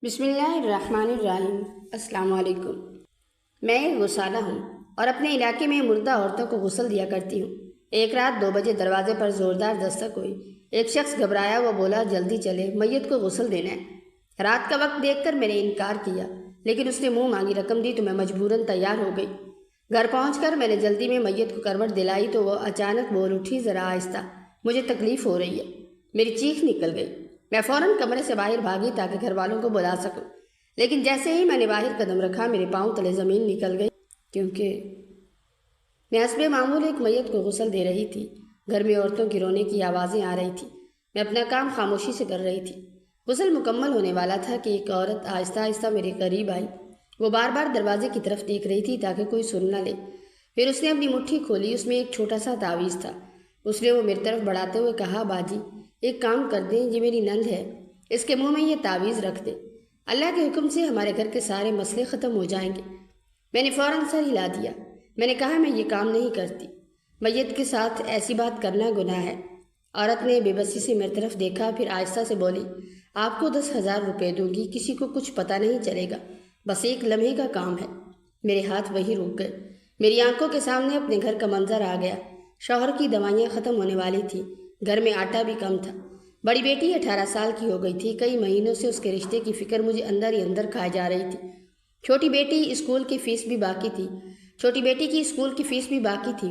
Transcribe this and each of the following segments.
بسم اللہ الرحمن الرحیم۔ السلام علیکم۔ میں ایک غسالہ ہوں اور اپنے علاقے میں مردہ عورتوں کو غسل دیا کرتی ہوں۔ ایک رات 2 بجے دروازے پر زوردار دستک ہوئی۔ ایک شخص گھبرایا وہ بولا، جلدی چلے، میت کو غسل دینا ہے۔ رات کا وقت دیکھ کر میں نے انکار کیا، لیکن اس نے منہ مانگی رقم دی تو میں مجبوراً تیار ہو گئی۔ گھر پہنچ کر میں نے جلدی میں میت کو کروٹ دلائی تو وہ اچانک بول اٹھی، ذرا آہستہ، مجھے تکلیف ہو رہی ہے۔ میری چیخ نکل گئی۔ میں فوراً کمرے سے باہر بھاگی تاکہ گھر والوں کو بلا سکوں، لیکن جیسے ہی میں نے باہر قدم رکھا میرے پاؤں تلے زمین نکل گئی، کیونکہ میں حسب معمول ایک میت کو غسل دے رہی تھی۔ گھر میں عورتوں کی رونے کی آوازیں آ رہی تھیں۔ میں اپنا کام خاموشی سے کر رہی تھی۔ غسل مکمل ہونے والا تھا کہ ایک عورت آہستہ آہستہ میرے قریب آئی۔ وہ بار بار دروازے کی طرف دیکھ رہی تھی تاکہ کوئی سن نہ لے۔ پھر اس نے اپنی مٹھی کھولی، اس میں ایک چھوٹا سا تعویذ تھا۔ اس نے وہ میری طرف بڑھاتے ہوئے کہا، باجی ایک کام کر دیں، یہ میری نند ہے، اس کے منہ میں یہ تعویذ رکھ دیں، اللہ کے حکم سے ہمارے گھر کے سارے مسئلے ختم ہو جائیں گے۔ میں نے فوراً سر ہلا دیا۔ میں نے کہا، میں یہ کام نہیں کرتی، میت کے ساتھ ایسی بات کرنا گناہ ہے۔ عورت نے بے بسی سے میری طرف دیکھا، پھر آہستہ سے بولی، آپ کو 10,000 روپے دوں گی، کسی کو کچھ پتہ نہیں چلے گا، بس ایک لمحے کا کام ہے۔ میرے ہاتھ وہیں رک گئے۔ میری آنکھوں کے سامنے اپنے گھر کا منظر آ گیا۔ شوہر کی دوائیاں ختم ہونے والی تھیں، گھر میں آٹا بھی کم تھا۔ بڑی بیٹی 18 سال کی ہو گئی تھی۔ کئی مہینوں سے اس کے رشتے کی فکر مجھے اندر ہی اندر کھائے جا رہی تھی۔ چھوٹی بیٹی کی اسکول کی فیس بھی باقی تھی۔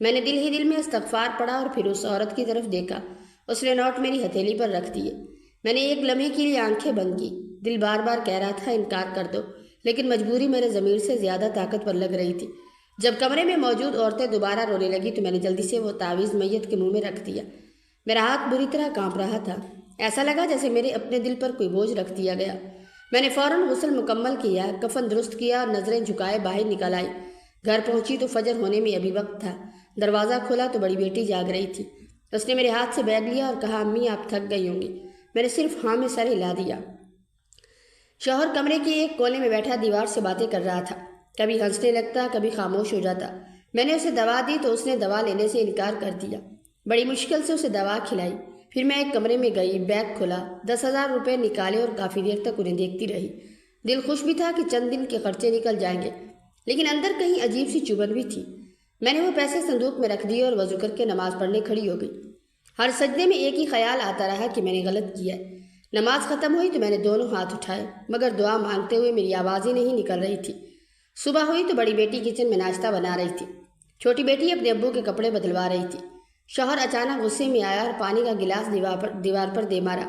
میں نے دل ہی دل میں استغفار پڑھا اور پھر اس عورت کی طرف دیکھا۔ اس نے نوٹ میری ہتھیلی پر رکھ دیے۔ میں نے ایک لمحے کے لیے آنکھیں بند کی۔ دل بار بار کہہ رہا تھا انکار کر دو، لیکن مجبوری میرے ضمیر سے زیادہ طاقتور لگ رہی تھی۔ جب کمرے میں موجود عورتیں دوبارہ رونے لگی تو میں نے جلدی سے وہ تعویذ میت کے منہ میں رکھ دیا۔ میرا ہاتھ بری طرح کانپ رہا تھا۔ ایسا لگا جیسے میرے اپنے دل پر کوئی بوجھ رکھ دیا گیا۔ میں نے فوراً غسل مکمل کیا، کفن درست کیا اور نظریں جھکائے باہر نکل آئی۔ گھر پہنچی تو فجر ہونے میں ابھی وقت تھا۔ دروازہ کھولا تو بڑی بیٹی جاگ رہی تھی۔ اس نے میرے ہاتھ سے بیگ لیا اور کہا، امی آپ تھک گئی ہوں گی۔ میں نے صرف ہاں میں سر ہلا دیا۔ شوہر کمرے کے ایک کونے میں بیٹھا دیوار سے باتیں کر رہا تھا، کبھی ہنسنے لگتا، کبھی خاموش ہو جاتا۔ میں نے اسے دوا دی تو اس نے دوا لینے سے انکار کر دیا۔ بڑی مشکل سے اسے دوا کھلائی۔ پھر میں ایک کمرے میں گئی، بیگ کھولا، 10,000 روپے نکالے اور کافی دیر تک انہیں دیکھتی رہی۔ دل خوش بھی تھا کہ چند دن کے خرچے نکل جائیں گے، لیکن اندر کہیں عجیب سی چبھن بھی تھی۔ میں نے وہ پیسے صندوق میں رکھ دیے اور وضو کر کے نماز پڑھنے کھڑی ہو گئی۔ ہر سجدے میں ایک ہی خیال آتا رہا کہ میں نے غلط کیا ہے۔ نماز ختم ہوئی تو میں نے دونوں ہاتھ اٹھائے، مگر دعا مانگتے ہوئے میری آوازیں نہیں نکل رہی تھی۔ صبح ہوئی تو بڑی بیٹی کچن میں ناشتہ بنا رہی تھی، چھوٹی بیٹی اپنے ابو کے کپڑے بدلوا رہی تھی۔ شوہر اچانک غصے میں آیا اور پانی کا گلاس دیوار پر دے مارا۔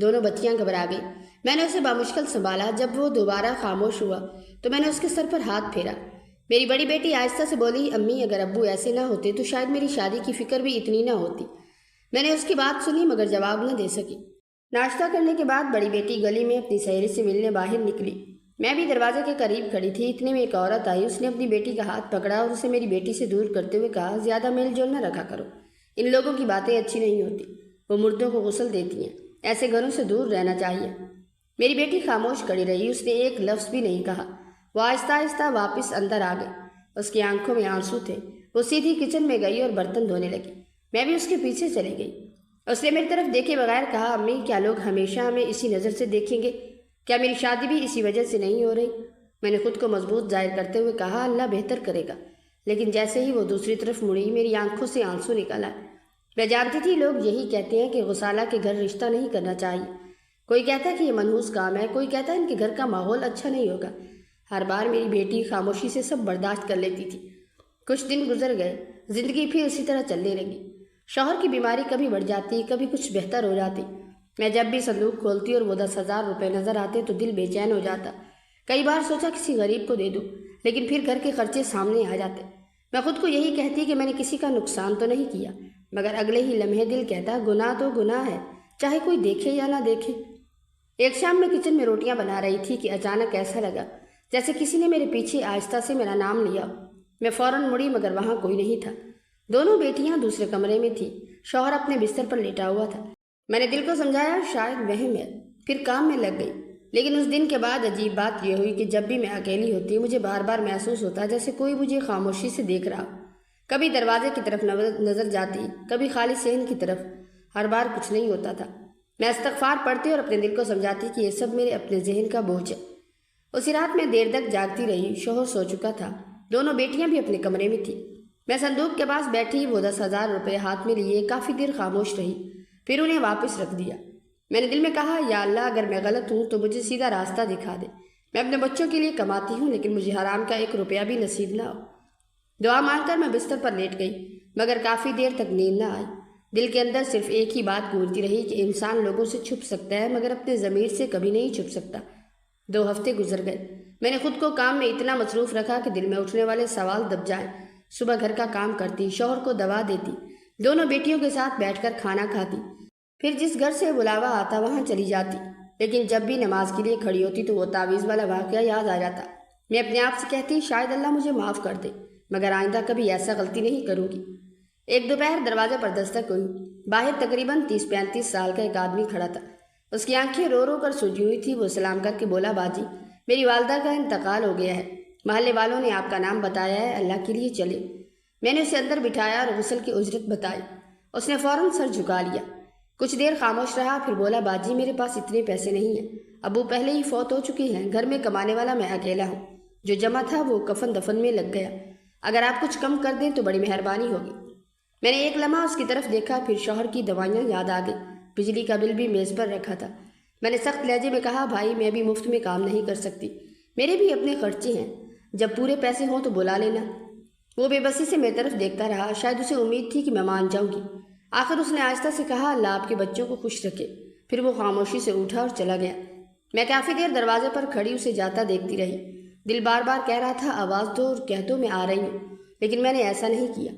دونوں بچیاں گھبرا گئی۔ میں نے اسے بامشکل سنبھالا۔ جب وہ دوبارہ خاموش ہوا تو میں نے اس کے سر پر ہاتھ پھیرا۔ میری بڑی بیٹی آہستہ سے بولی، امی اگر ابو ایسے نہ ہوتے تو شاید میری شادی کی فکر بھی اتنی نہ ہوتی۔ میں نے اس کی بات سنی مگر جواب نہ دے سکی۔ ناشتہ کرنے کے بعد بڑی بیٹی گلی میں اپنی سہیلی سے ملنے باہر نکلی۔ میں بھی دروازے کے قریب کھڑی تھی، اتنے میں ایک عورت آئی۔ اس نے اپنی بیٹی کا ہاتھ پکڑا اور اسے میری بیٹی سے دور کرتے ہوئے کہا، زیادہ میل جول نہ رکھا کرو، ان لوگوں کی باتیں اچھی نہیں ہوتی، وہ مردوں کو غسل دیتی ہیں، ایسے گھروں سے دور رہنا چاہیے۔ میری بیٹی خاموش کھڑی رہی، اس نے ایک لفظ بھی نہیں کہا۔ وہ آہستہ آہستہ واپس اندر آ گئی، اس کی آنکھوں میں آنسو تھے۔ وہ سیدھی کچن میں گئی اور برتن دھونے لگی۔ میں بھی اس کے پیچھے چلی گئی۔ اس نے میری طرف دیکھے بغیر کہا، امی کیا لوگ ہمیشہ ہمیں اسی نظر سے دیکھیں گے؟ کیا میری شادی بھی اسی وجہ سے نہیں ہو رہی؟ میں نے خود کو مضبوط ظاہر کرتے ہوئے کہا، اللہ بہتر کرے گا۔ لیکن جیسے ہی وہ دوسری طرف مڑی میری آنکھوں سے آنسو نکل آئے۔ میں جانتی تھی لوگ یہی کہتے ہیں کہ غسالہ کے گھر رشتہ نہیں کرنا چاہیے۔ کوئی کہتا ہے کہ یہ منحوس کام ہے، کوئی کہتا ہے ان کے گھر کا ماحول اچھا نہیں ہوگا۔ ہر بار میری بیٹی خاموشی سے سب برداشت کر لیتی تھی۔ کچھ دن گزر گئے، زندگی پھر اسی طرح چلنے لگی۔ شوہر کی بیماری کبھی بڑھ جاتی، کبھی کچھ بہتر ہو جاتی۔ میں جب بھی صندوق کھولتی اور وہ 10,000 روپے نظر آتے تو دل بے چین ہو جاتا۔ کئی بار سوچا کسی غریب کو دے دوں، لیکن پھر گھر کے خرچے سامنے آ جاتے۔ میں خود کو یہی کہتی کہ میں نے کسی کا نقصان تو نہیں کیا، مگر اگلے ہی لمحے دل کہتا، گناہ تو گناہ ہے، چاہے کوئی دیکھے یا نہ دیکھے۔ ایک شام میں کچن میں روٹیاں بنا رہی تھی کہ اچانک ایسا لگا جیسے کسی نے میرے پیچھے آہستہ سے میرا نام لیا۔ میں فوراً مڑی مگر وہاں کوئی نہیں تھا۔ دونوں بیٹیاں دوسرے کمرے میں تھیں، شوہر اپنے بستر پر لیٹا ہوا تھا۔ میں نے دل کو سمجھایا شاید وہم ہے، پھر کام میں لگ گئی۔ لیکن اس دن کے بعد عجیب بات یہ ہوئی کہ جب بھی میں اکیلی ہوتی مجھے بار بار محسوس ہوتا جیسے کوئی مجھے خاموشی سے دیکھ رہا۔ کبھی دروازے کی طرف نظر جاتی، کبھی خالی صحن کی طرف۔ ہر بار کچھ نہیں ہوتا تھا، میں استغفار پڑھتی اور اپنے دل کو سمجھاتی کہ یہ سب میرے اپنے ذہن کا بوجھ ہے۔ اسی رات میں دیر تک جاگتی رہی۔ شوہر سو چکا تھا، دونوں بیٹیاں بھی اپنے کمرے میں تھیں۔ میں صندوق کے پاس بیٹھی، وہ 10,000 روپے ہاتھ میں لیے کافی دیر خاموش رہی، پھر انہیں واپس رکھ دیا۔ میں نے دل میں کہا، یا اللہ، اگر میں غلط ہوں تو مجھے سیدھا راستہ دکھا دے۔ میں اپنے بچوں کے لیے کماتی ہوں، لیکن مجھے حرام کا 1 روپیہ بھی نصیب نہ ہو۔ دعا مانگ کر میں بستر پر لیٹ گئی، مگر کافی دیر تک نیند نہ آئی۔ دل کے اندر صرف ایک ہی بات گونجتی رہی کہ انسان لوگوں سے چھپ سکتا ہے مگر اپنے ضمیر سے کبھی نہیں چھپ سکتا۔ 2 ہفتے گزر گئے۔ میں نے خود کو کام میں اتنا مصروف رکھا کہ دل میں اٹھنے والے سوال دب جائیں۔ صبح گھر کا کام کرتی، شوہر کو دوا دیتی، دونوں بیٹیوں کے ساتھ بیٹھ کر کھانا کھاتی، پھر جس گھر سے بلاوا آتا وہاں چلی جاتی۔ لیکن جب بھی نماز کے لیے کھڑی ہوتی تو وہ تعویذ والا واقعہ یاد آ جاتا۔ میں اپنے آپ سے کہتی، شاید اللہ مجھے معاف کر دے، مگر آئندہ کبھی ایسا غلطی نہیں کروں گی۔ ایک دوپہر دروازے پر دستک ہوئی۔ باہر تقریباً 30-35 سال کا ایک آدمی کھڑا تھا۔ اس کی آنکھیں رو رو کر سوجی ہوئی تھی۔ وہ سلام کر کے بولا، باجی، میری والدہ کا انتقال ہو گیا ہے، محلے والوں نے آپ کا نام بتایا ہے، اللہ کے لیے چلے۔ میں نے اسے اندر بٹھایا اور غسل کی اجرت بتائی۔ اس نے فوراً سر جھکا لیا، کچھ دیر خاموش رہا، پھر بولا، باجی، میرے پاس اتنے پیسے نہیں ہیں، ابو پہلے ہی فوت ہو چکے ہیں، گھر میں کمانے والا میں اکیلا ہوں، جو جمع تھا وہ کفن دفن میں لگ گیا، اگر آپ کچھ کم کر دیں تو بڑی مہربانی ہوگی۔ میں نے ایک لمحہ اس کی طرف دیکھا، پھر شوہر کی دوائیاں یاد آ گئی، بجلی کا بل بھی میز پر رکھا تھا۔ میں نے سخت لہجے میں کہا، بھائی، میں ابھی مفت میں کام نہیں کر سکتی، میرے بھی اپنے خرچے ہیں، جب پورے پیسے ہوں تو بلا لینا۔ وہ بے بسی سے میری طرف دیکھتا رہا، شاید اسے امید تھی کہ میں مان جاؤں گی۔ آخر اس نے آہستہ سے کہا، اللہ آپ کے بچوں کو خوش رکھے۔ پھر وہ خاموشی سے اٹھا اور چلا گیا۔ میں کافی دیر دروازے پر کھڑی اسے جاتا دیکھتی رہی۔ دل بار بار کہہ رہا تھا، آواز دو اور کہہ دو میں آ رہی ہوں، لیکن میں نے ایسا نہیں کیا۔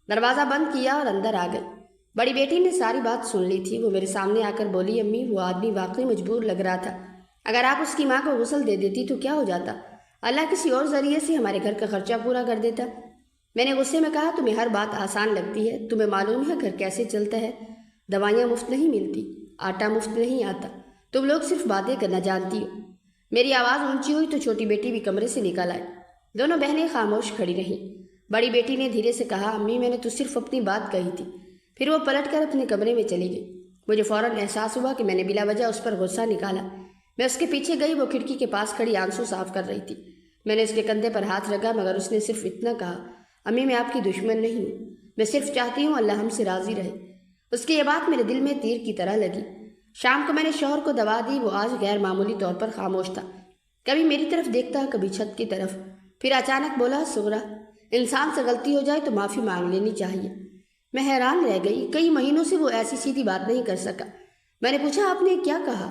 دروازہ بند کیا اور اندر آ گئی۔ بڑی بیٹی نے ساری بات سن لی تھی۔ وہ میرے سامنے آ کر بولی، امی، وہ آدمی واقعی مجبور لگ رہا تھا، اگر آپ اس کی ماں کو غسل دے دیتی تو کیا ہو جاتا؟ اللہ کسی اور ذریعے سے ہمارے گھر کا خرچہ پورا کر دیتا۔ میں نے غصے میں کہا، تمہیں ہر بات آسان لگتی ہے، تمہیں معلوم ہے گھر کیسے چلتا ہے، دوائیاں مفت نہیں ملتی، آٹا مفت نہیں آتا، تم لوگ صرف باتیں کرنا جانتی ہو۔ میری آواز اونچی ہوئی تو چھوٹی بیٹی بھی کمرے سے نکل آئی۔ دونوں بہنیں خاموش کھڑی رہیں۔ بڑی بیٹی نے دھیرے سے کہا، امی، میں نے تو صرف اپنی بات کہی تھی۔ پھر وہ پلٹ کر اپنے کمرے میں چلی گئی۔ مجھے فوراً احساس ہوا کہ میں نے بلا وجہ اس پر غصہ نکالا۔ میں اس کے پیچھے گئی، وہ کھڑکی کے پاس کھڑی آنسو صاف کر رہی تھی۔ میں نے اس کے کندھے پر ہاتھ رکھا، مگر اس نے صرف اتنا کہا، امی، میں آپ کی دشمن نہیں ہوں، میں صرف چاہتی ہوں اللہ ہم سے راضی رہے۔ اس کی یہ بات میرے دل میں تیر کی طرح لگی۔ شام کو میں نے شوہر کو دوا دی۔ وہ آج غیر معمولی طور پر خاموش تھا، کبھی میری طرف دیکھتا، کبھی چھت کی طرف۔ پھر اچانک بولا، سغرا، انسان سے غلطی ہو جائے تو معافی مانگ لینی چاہیے۔ میں حیران رہ گئی، کئی مہینوں سے وہ ایسی سیدھی بات نہیں کر سکا۔ میں نے پوچھا، آپ نے کیا کہا؟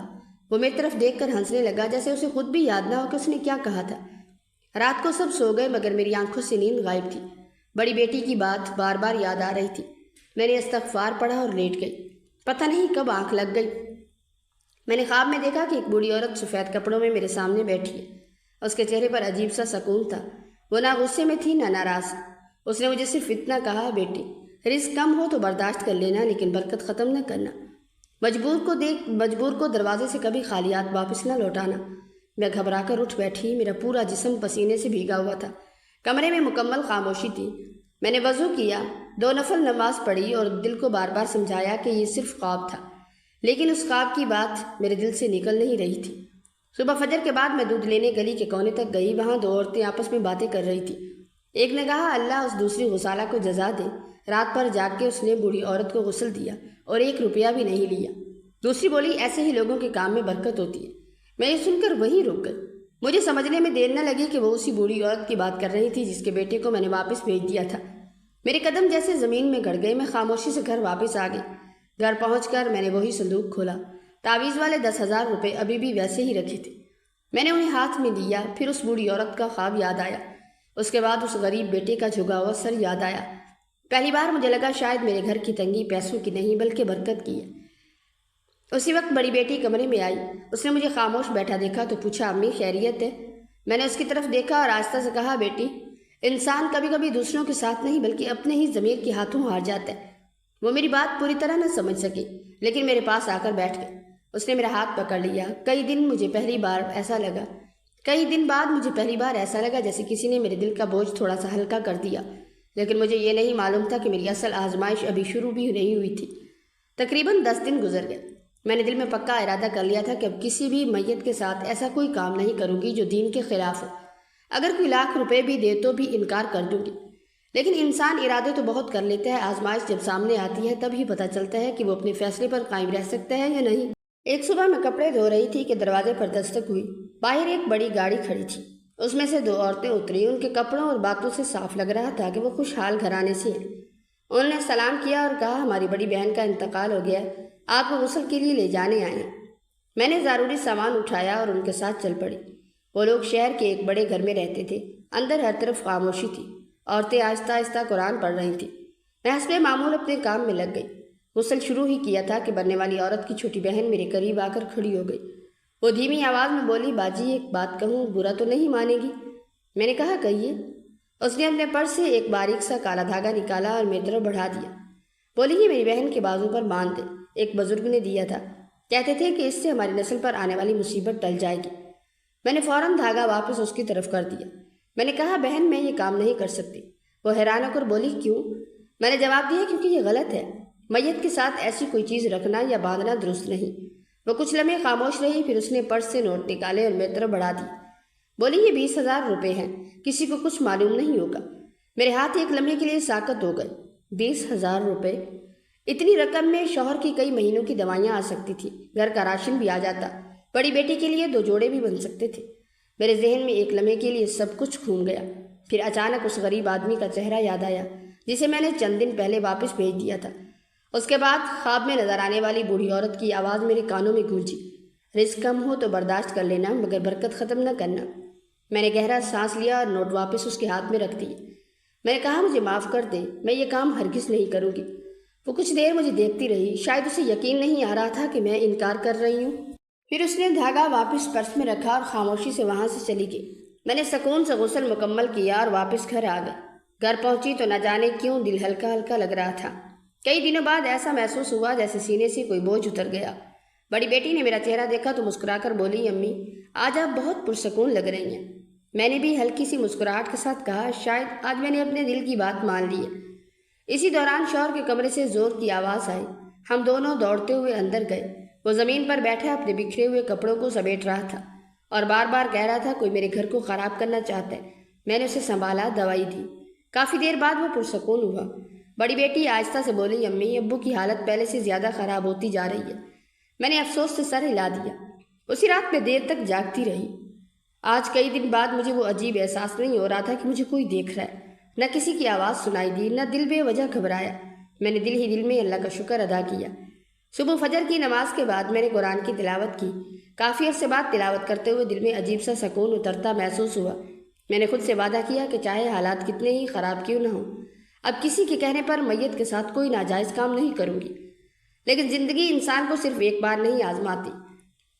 وہ میری طرف دیکھ کر ہنسنے لگا، جیسے اسے خود بھی یاد نہ ہو کہ اس نے کیا کہا تھا۔ رات کو سب سو گئے، مگر میری آنکھوں سے نیند غائب تھی۔ بڑی بیٹی کی بات بار بار یاد آ رہی تھی۔ میں نے استغفار پڑھا اور لیٹ گئی۔ پتہ نہیں کب آنکھ لگ گئی۔ میں نے خواب میں دیکھا کہ ایک بوڑھی عورت سفید کپڑوں میں میرے سامنے بیٹھی ہے۔ اس کے چہرے پر عجیب سا سکون تھا، وہ نہ غصے میں تھی نہ ناراض۔ اس نے مجھے صرف اتنا کہا، بیٹی، رزق کم ہو تو برداشت کر لینا، لیکن برکت ختم نہ کرنا، مجبور کو دروازے سے کبھی خالی ہاتھ واپس نہ لوٹانا۔ میں گھبرا کر اٹھ بیٹھی، میرا پورا جسم پسینے سے بھیگا ہوا تھا۔ کمرے میں مکمل خاموشی تھی۔ میں نے وضو کیا، 2 نفل نماز پڑھی اور دل کو بار بار سمجھایا کہ یہ صرف خواب تھا، لیکن اس خواب کی بات میرے دل سے نکل نہیں رہی تھی۔ صبح فجر کے بعد میں دودھ لینے گلی کے کونے تک گئی، وہاں 2 عورتیں آپس میں باتیں کر رہی تھیں۔ ایک نے کہا، اللہ اس دوسری غسالہ کو جزا دے، رات پر جاگ کے اس نے بوڑھی عورت کو غسل دیا اور 1 روپیہ بھی نہیں لیا۔ دوسری بولی، ایسے ہی لوگوں کے کام میں برکت ہوتی ہے۔ میں یہ سن کر وہیں رک گئی۔ مجھے سمجھنے میں دیر نہ لگی کہ وہ اسی بوڑھی عورت کی بات کر رہی تھی جس کے بیٹے کو میں نے واپس بھیج دیا تھا۔ میرے قدم جیسے زمین میں گڑ گئے۔ میں خاموشی سے گھر واپس آ گئی۔ گھر پہنچ کر میں نے وہی صندوق کھولا۔ تعویذ والے 10,000 روپے ابھی بھی ویسے ہی رکھے تھے۔ میں نے انہیں ہاتھ میں لیا، پھر اس بوڑھی عورت کا خواب یاد آیا۔ اس کے بعد اس غریب بیٹے کا جھگا ہوا سر یاد آیا۔ پہلی بار مجھے لگا شاید میرے گھر کی تنگی پیسوں کی نہیں بلکہ برکت کی ہے۔ اسی وقت بڑی بیٹی کمرے میں آئی۔ اس نے مجھے خاموش بیٹھا دیکھا تو پوچھا، امی، خیریت ہے؟ میں نے اس کی طرف دیکھا اور آہستہ سے کہا، بیٹی، انسان کبھی کبھی دوسروں کے ساتھ نہیں بلکہ اپنے ہی ضمیر کے ہاتھوں ہار جاتا ہے۔ وہ میری بات پوری طرح نہ سمجھ سکی، لیکن میرے پاس آ کر بیٹھ گئی۔ اس نے میرا ہاتھ پکڑ لیا۔ کئی دن بعد مجھے پہلی بار ایسا لگا جیسے کسی نے میرے دل کا بوجھ تھوڑا سا ہلکا کر دیا، لیکن مجھے یہ نہیں معلوم تھا کہ میری اصل آزمائش ابھی شروع بھی نہیں ہوئی تھی۔ تقریباً 10 دن گزر گئے۔ میں نے دل میں پکا ارادہ کر لیا تھا کہ اب کسی بھی میت کے ساتھ ایسا کوئی کام نہیں کروں گی جو دین کے خلاف ہو۔ اگر کوئی لاکھ روپے بھی دے تو بھی انکار کر دوں گی۔ لیکن انسان ارادے تو بہت کر لیتا ہے، آزمائش جب سامنے آتی ہے تب ہی پتہ چلتا ہے کہ وہ اپنے فیصلے پر قائم رہ سکتا ہے یا نہیں۔ ایک صبح میں کپڑے دھو رہی تھی کہ دروازے پر دستک ہوئی۔ باہر ایک بڑی گاڑی کھڑی تھی، اس میں سے 2 عورتیں اتری۔ ان کے کپڑوں اور باتوں سے صاف لگ رہا تھا کہ وہ خوشحال گھرانے سے ہیں۔ انہوں نے سلام کیا اور کہا، ہماری بڑی بہن کا انتقال ہو گیا، آپ کو غسل کے لیے لے جانے آئے ہیں۔ میں نے ضروری سامان اٹھایا اور ان کے ساتھ چل پڑی۔ وہ لوگ شہر کے ایک بڑے گھر میں رہتے تھے، اندر ہر طرف خاموشی تھی، عورتیں آہستہ آہستہ قرآن پڑھ رہی تھیں۔ میں حسب معمول اپنے کام میں لگ گئی۔ غسل شروع ہی کیا تھا کہ بننے والی عورت کی چھوٹی بہن میرے قریب آ کر کھڑی ہو گئی۔ وہ دھیمی آواز میں بولی، باجی ایک بات کہوں، برا تو نہیں مانے گی؟ میں نے کہا، کہیے۔ اس نے اپنے پرس سے ایک باریک سا کالا دھاگا نکالا اور میری طرف بڑھا دیا۔ بولی، یہ میری بہن کے بازو پر باندھ دے، ایک بزرگ نے دیا تھا، کہتے تھے کہ اس سے ہماری نسل پر آنے والی مصیبت ٹل جائے گی۔ میں نے فوراً دھاگا واپس اس کی طرف کر دیا۔ میں نے کہا، بہن میں یہ کام نہیں کر سکتی۔ وہ حیران ہو کر بولی، کیوں؟ میں نے جواب دیا، کیونکہ یہ غلط ہے، میت کے ساتھ ایسی کوئی چیز رکھنا یا باندھنا درست نہیں۔ وہ کچھ لمحے خاموش رہی، پھر اس نے پرس سے نوٹ نکالے اور میری طرف بڑھا دی۔ بولی، یہ 20,000 روپے ہیں، کسی کو کچھ معلوم نہیں ہوگا۔ میرے ہاتھ ایک لمحے کے لیے ساکت ہو گئے۔ 20,000 روپے! اتنی رقم میں شوہر کی کئی مہینوں کی دوائیاں آ سکتی تھی، گھر کا راشن بھی آ جاتا، بڑی بیٹی کے لیے 2 جوڑے بھی بن سکتے تھے۔ میرے ذہن میں ایک لمحے کے لیے سب کچھ کھوم گیا۔ پھر اچانک اس غریب آدمی کا چہرہ یاد آیا جسے میں نے چند دن پہلے واپس بھیج دیا تھا۔ اس کے بعد خواب میں نظر آنے والی بوڑھی عورت کی آواز میرے کانوں میں گونجی، رزق کم ہو تو برداشت کر لینا، مگر برکت ختم نہ کرنا۔ میں نے گہرا سانس لیا اور نوٹ واپس اس کے ہاتھ میں رکھ دیے۔ میں نے کہا، مجھے معاف کر دے، میں یہ کام ہرگز نہیں کروں گی۔ وہ کچھ دیر مجھے دیکھتی رہی، شاید اسے یقین نہیں آ رہا تھا کہ میں انکار کر رہی ہوں۔ پھر اس نے دھاگا واپس پرس میں رکھا اور خاموشی سے وہاں سے چلی گئی۔ میں نے سکون سے غسل مکمل کیا اور واپس گھر آ گئی۔ گھر پہنچی تو نہ جانے کیوں دل ہلکا ہلکا لگ رہا تھا۔ کئی دنوں بعد ایسا محسوس ہوا جیسے سینے سے کوئی بوجھ اتر گیا۔ بڑی بیٹی نے میرا چہرہ دیکھا تو مسکرا کر بولی، امی آج آپ بہت پرسکون لگ رہی ہیں۔ میں نے بھی ہلکی سی مسکراہٹ کے ساتھ کہا، شاید آج میں نے اپنے دل کی بات مان لی ہے۔ اسی دوران شوہر کے کمرے سے زور کی آواز آئی۔ ہم دونوں دوڑتے ہوئے اندر گئے۔ وہ زمین پر بیٹھا اپنے بکھرے ہوئے کپڑوں کو سمیٹ رہا تھا اور بار بار کہہ رہا تھا، کوئی میرے گھر کو خراب کرنا چاہتا ہے۔ میں نے اسے سنبھالا، دوائی دی۔ کافی دیر بعد وہ پرسکون ہوا۔ بڑی بیٹی آہستہ سے بولی، امی ابو کی حالت پہلے سے زیادہ خراب ہوتی جا رہی ہے۔ میں نے افسوس سے سر ہلا دیا۔ اسی رات میں دیر تک جاگتی رہی۔ آج کئی دن بعد مجھے وہ عجیب احساس نہیں ہو رہا تھا کہ مجھے کوئی دیکھ رہا ہے، نہ کسی کی آواز سنائی دی، نہ دل بے وجہ گھبرایا۔ میں نے دل ہی دل میں اللہ کا شکر ادا کیا۔ صبح فجر کی نماز کے بعد میں نے قرآن کی تلاوت کی۔ کافی عرصے بعد تلاوت کرتے ہوئے دل میں عجیب سا سکون اترتا محسوس ہوا۔ میں نے خود سے وعدہ کیا کہ چاہے حالات کتنے ہی خراب کیوں نہ ہوں، اب کسی کے کہنے پر میت کے ساتھ کوئی ناجائز کام نہیں کروں گی۔ لیکن زندگی انسان کو صرف ایک بار نہیں آزماتی۔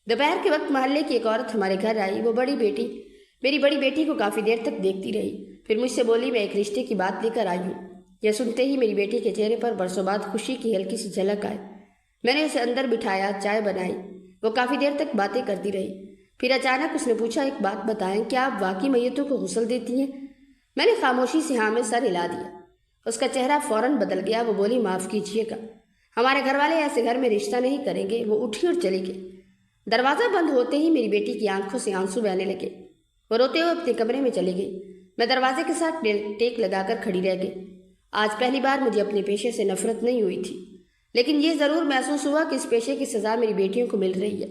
دوپہر کے وقت محلے کی ایک عورت ہمارے گھر آئی۔ وہ میری بڑی بیٹی کو کافی دیر تک دیکھتی رہی، پھر مجھ سے بولی، میں ایک رشتے کی بات لے کر آئی ہوں۔ یہ سنتے ہی میری بیٹی کے چہرے پر برسوں بعد خوشی کی ہلکی سی جھلک آئی۔ میں نے اسے اندر بٹھایا، چائے بنائی۔ وہ کافی دیر تک باتیں کرتی رہی۔ پھر اچانک اس نے پوچھا، ایک بات بتائیں، کیا آپ واقعی میتوں کو غسل دیتی ہیں؟ میں نے خاموشی سے ہاں میں سر ہلا دیا۔ اس کا چہرہ فوراً بدل گیا۔ وہ بولی، معاف کیجیے گا، ہمارے گھر والے ایسے گھر میں رشتہ نہیں کریں گے۔ وہ اٹھی اور چلی گئی۔ دروازہ بند ہوتے ہی میری بیٹی کی آنکھوں سے آنسو بہنے لگے۔ وہ روتے ہوئے اپنے کمرے میں چلی گئی۔ میں دروازے کے ساتھ ٹیک لگا کر کھڑی رہ گئی۔ آج پہلی بار مجھے اپنے پیشے سے نفرت نہیں ہوئی تھی، لیکن یہ ضرور محسوس ہوا کہ اس پیشے کی سزا میری بیٹیوں کو مل رہی ہے۔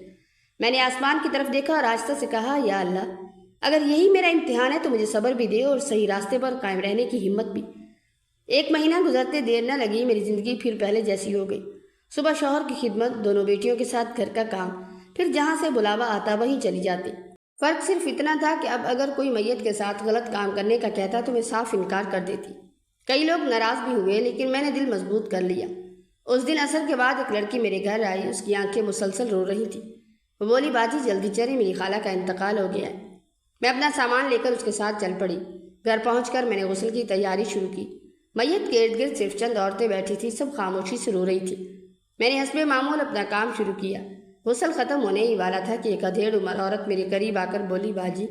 میں نے آسمان کی طرف دیکھا اور آہستہ سے کہا، یا اللہ، اگر یہی میرا امتحان ہے تو مجھے صبر بھی دے اور صحیح راستے پر قائم رہنے کی ہمت بھی۔ 1 مہینہ گزرتے دیر نہ لگی، میری زندگی پھر پہلے جیسی ہو گئی۔ صبح شوہر کی خدمت، دونوں بیٹیوں کے ساتھ گھر کا کام، پھر جہاں سے بلاوا آتا وہیں چلی جاتی۔ فرق صرف اتنا تھا کہ اب اگر کوئی میت کے ساتھ غلط کام کرنے کا کہتا تو میں صاف انکار کر دیتی۔ کئی لوگ ناراض بھی ہوئے، لیکن میں نے دل مضبوط کر لیا۔ اس دن عصر کے بعد ایک لڑکی میرے گھر آئی۔ اس کی آنکھیں مسلسل رو رہی تھیں۔ وہ بولی، باجی جلدی چلیں، میری خالہ کا انتقال ہو گیا ہے۔ میں اپنا سامان لے کر اس کے ساتھ چل پڑی۔ گھر پہنچ کر میں نے غسل کی تیاری شروع کی۔ میت کے ارد گرد صرف چند عورتیں بیٹھی تھیں، سب خاموشی سے رو رہی تھیں۔ میں نے حسب معمول اپنا کام شروع کیا۔ غسل ختم ہونے ہی والا تھا کہ ایک ادھیڑ عمر عورت میرے قریب آ کر بولی، باجی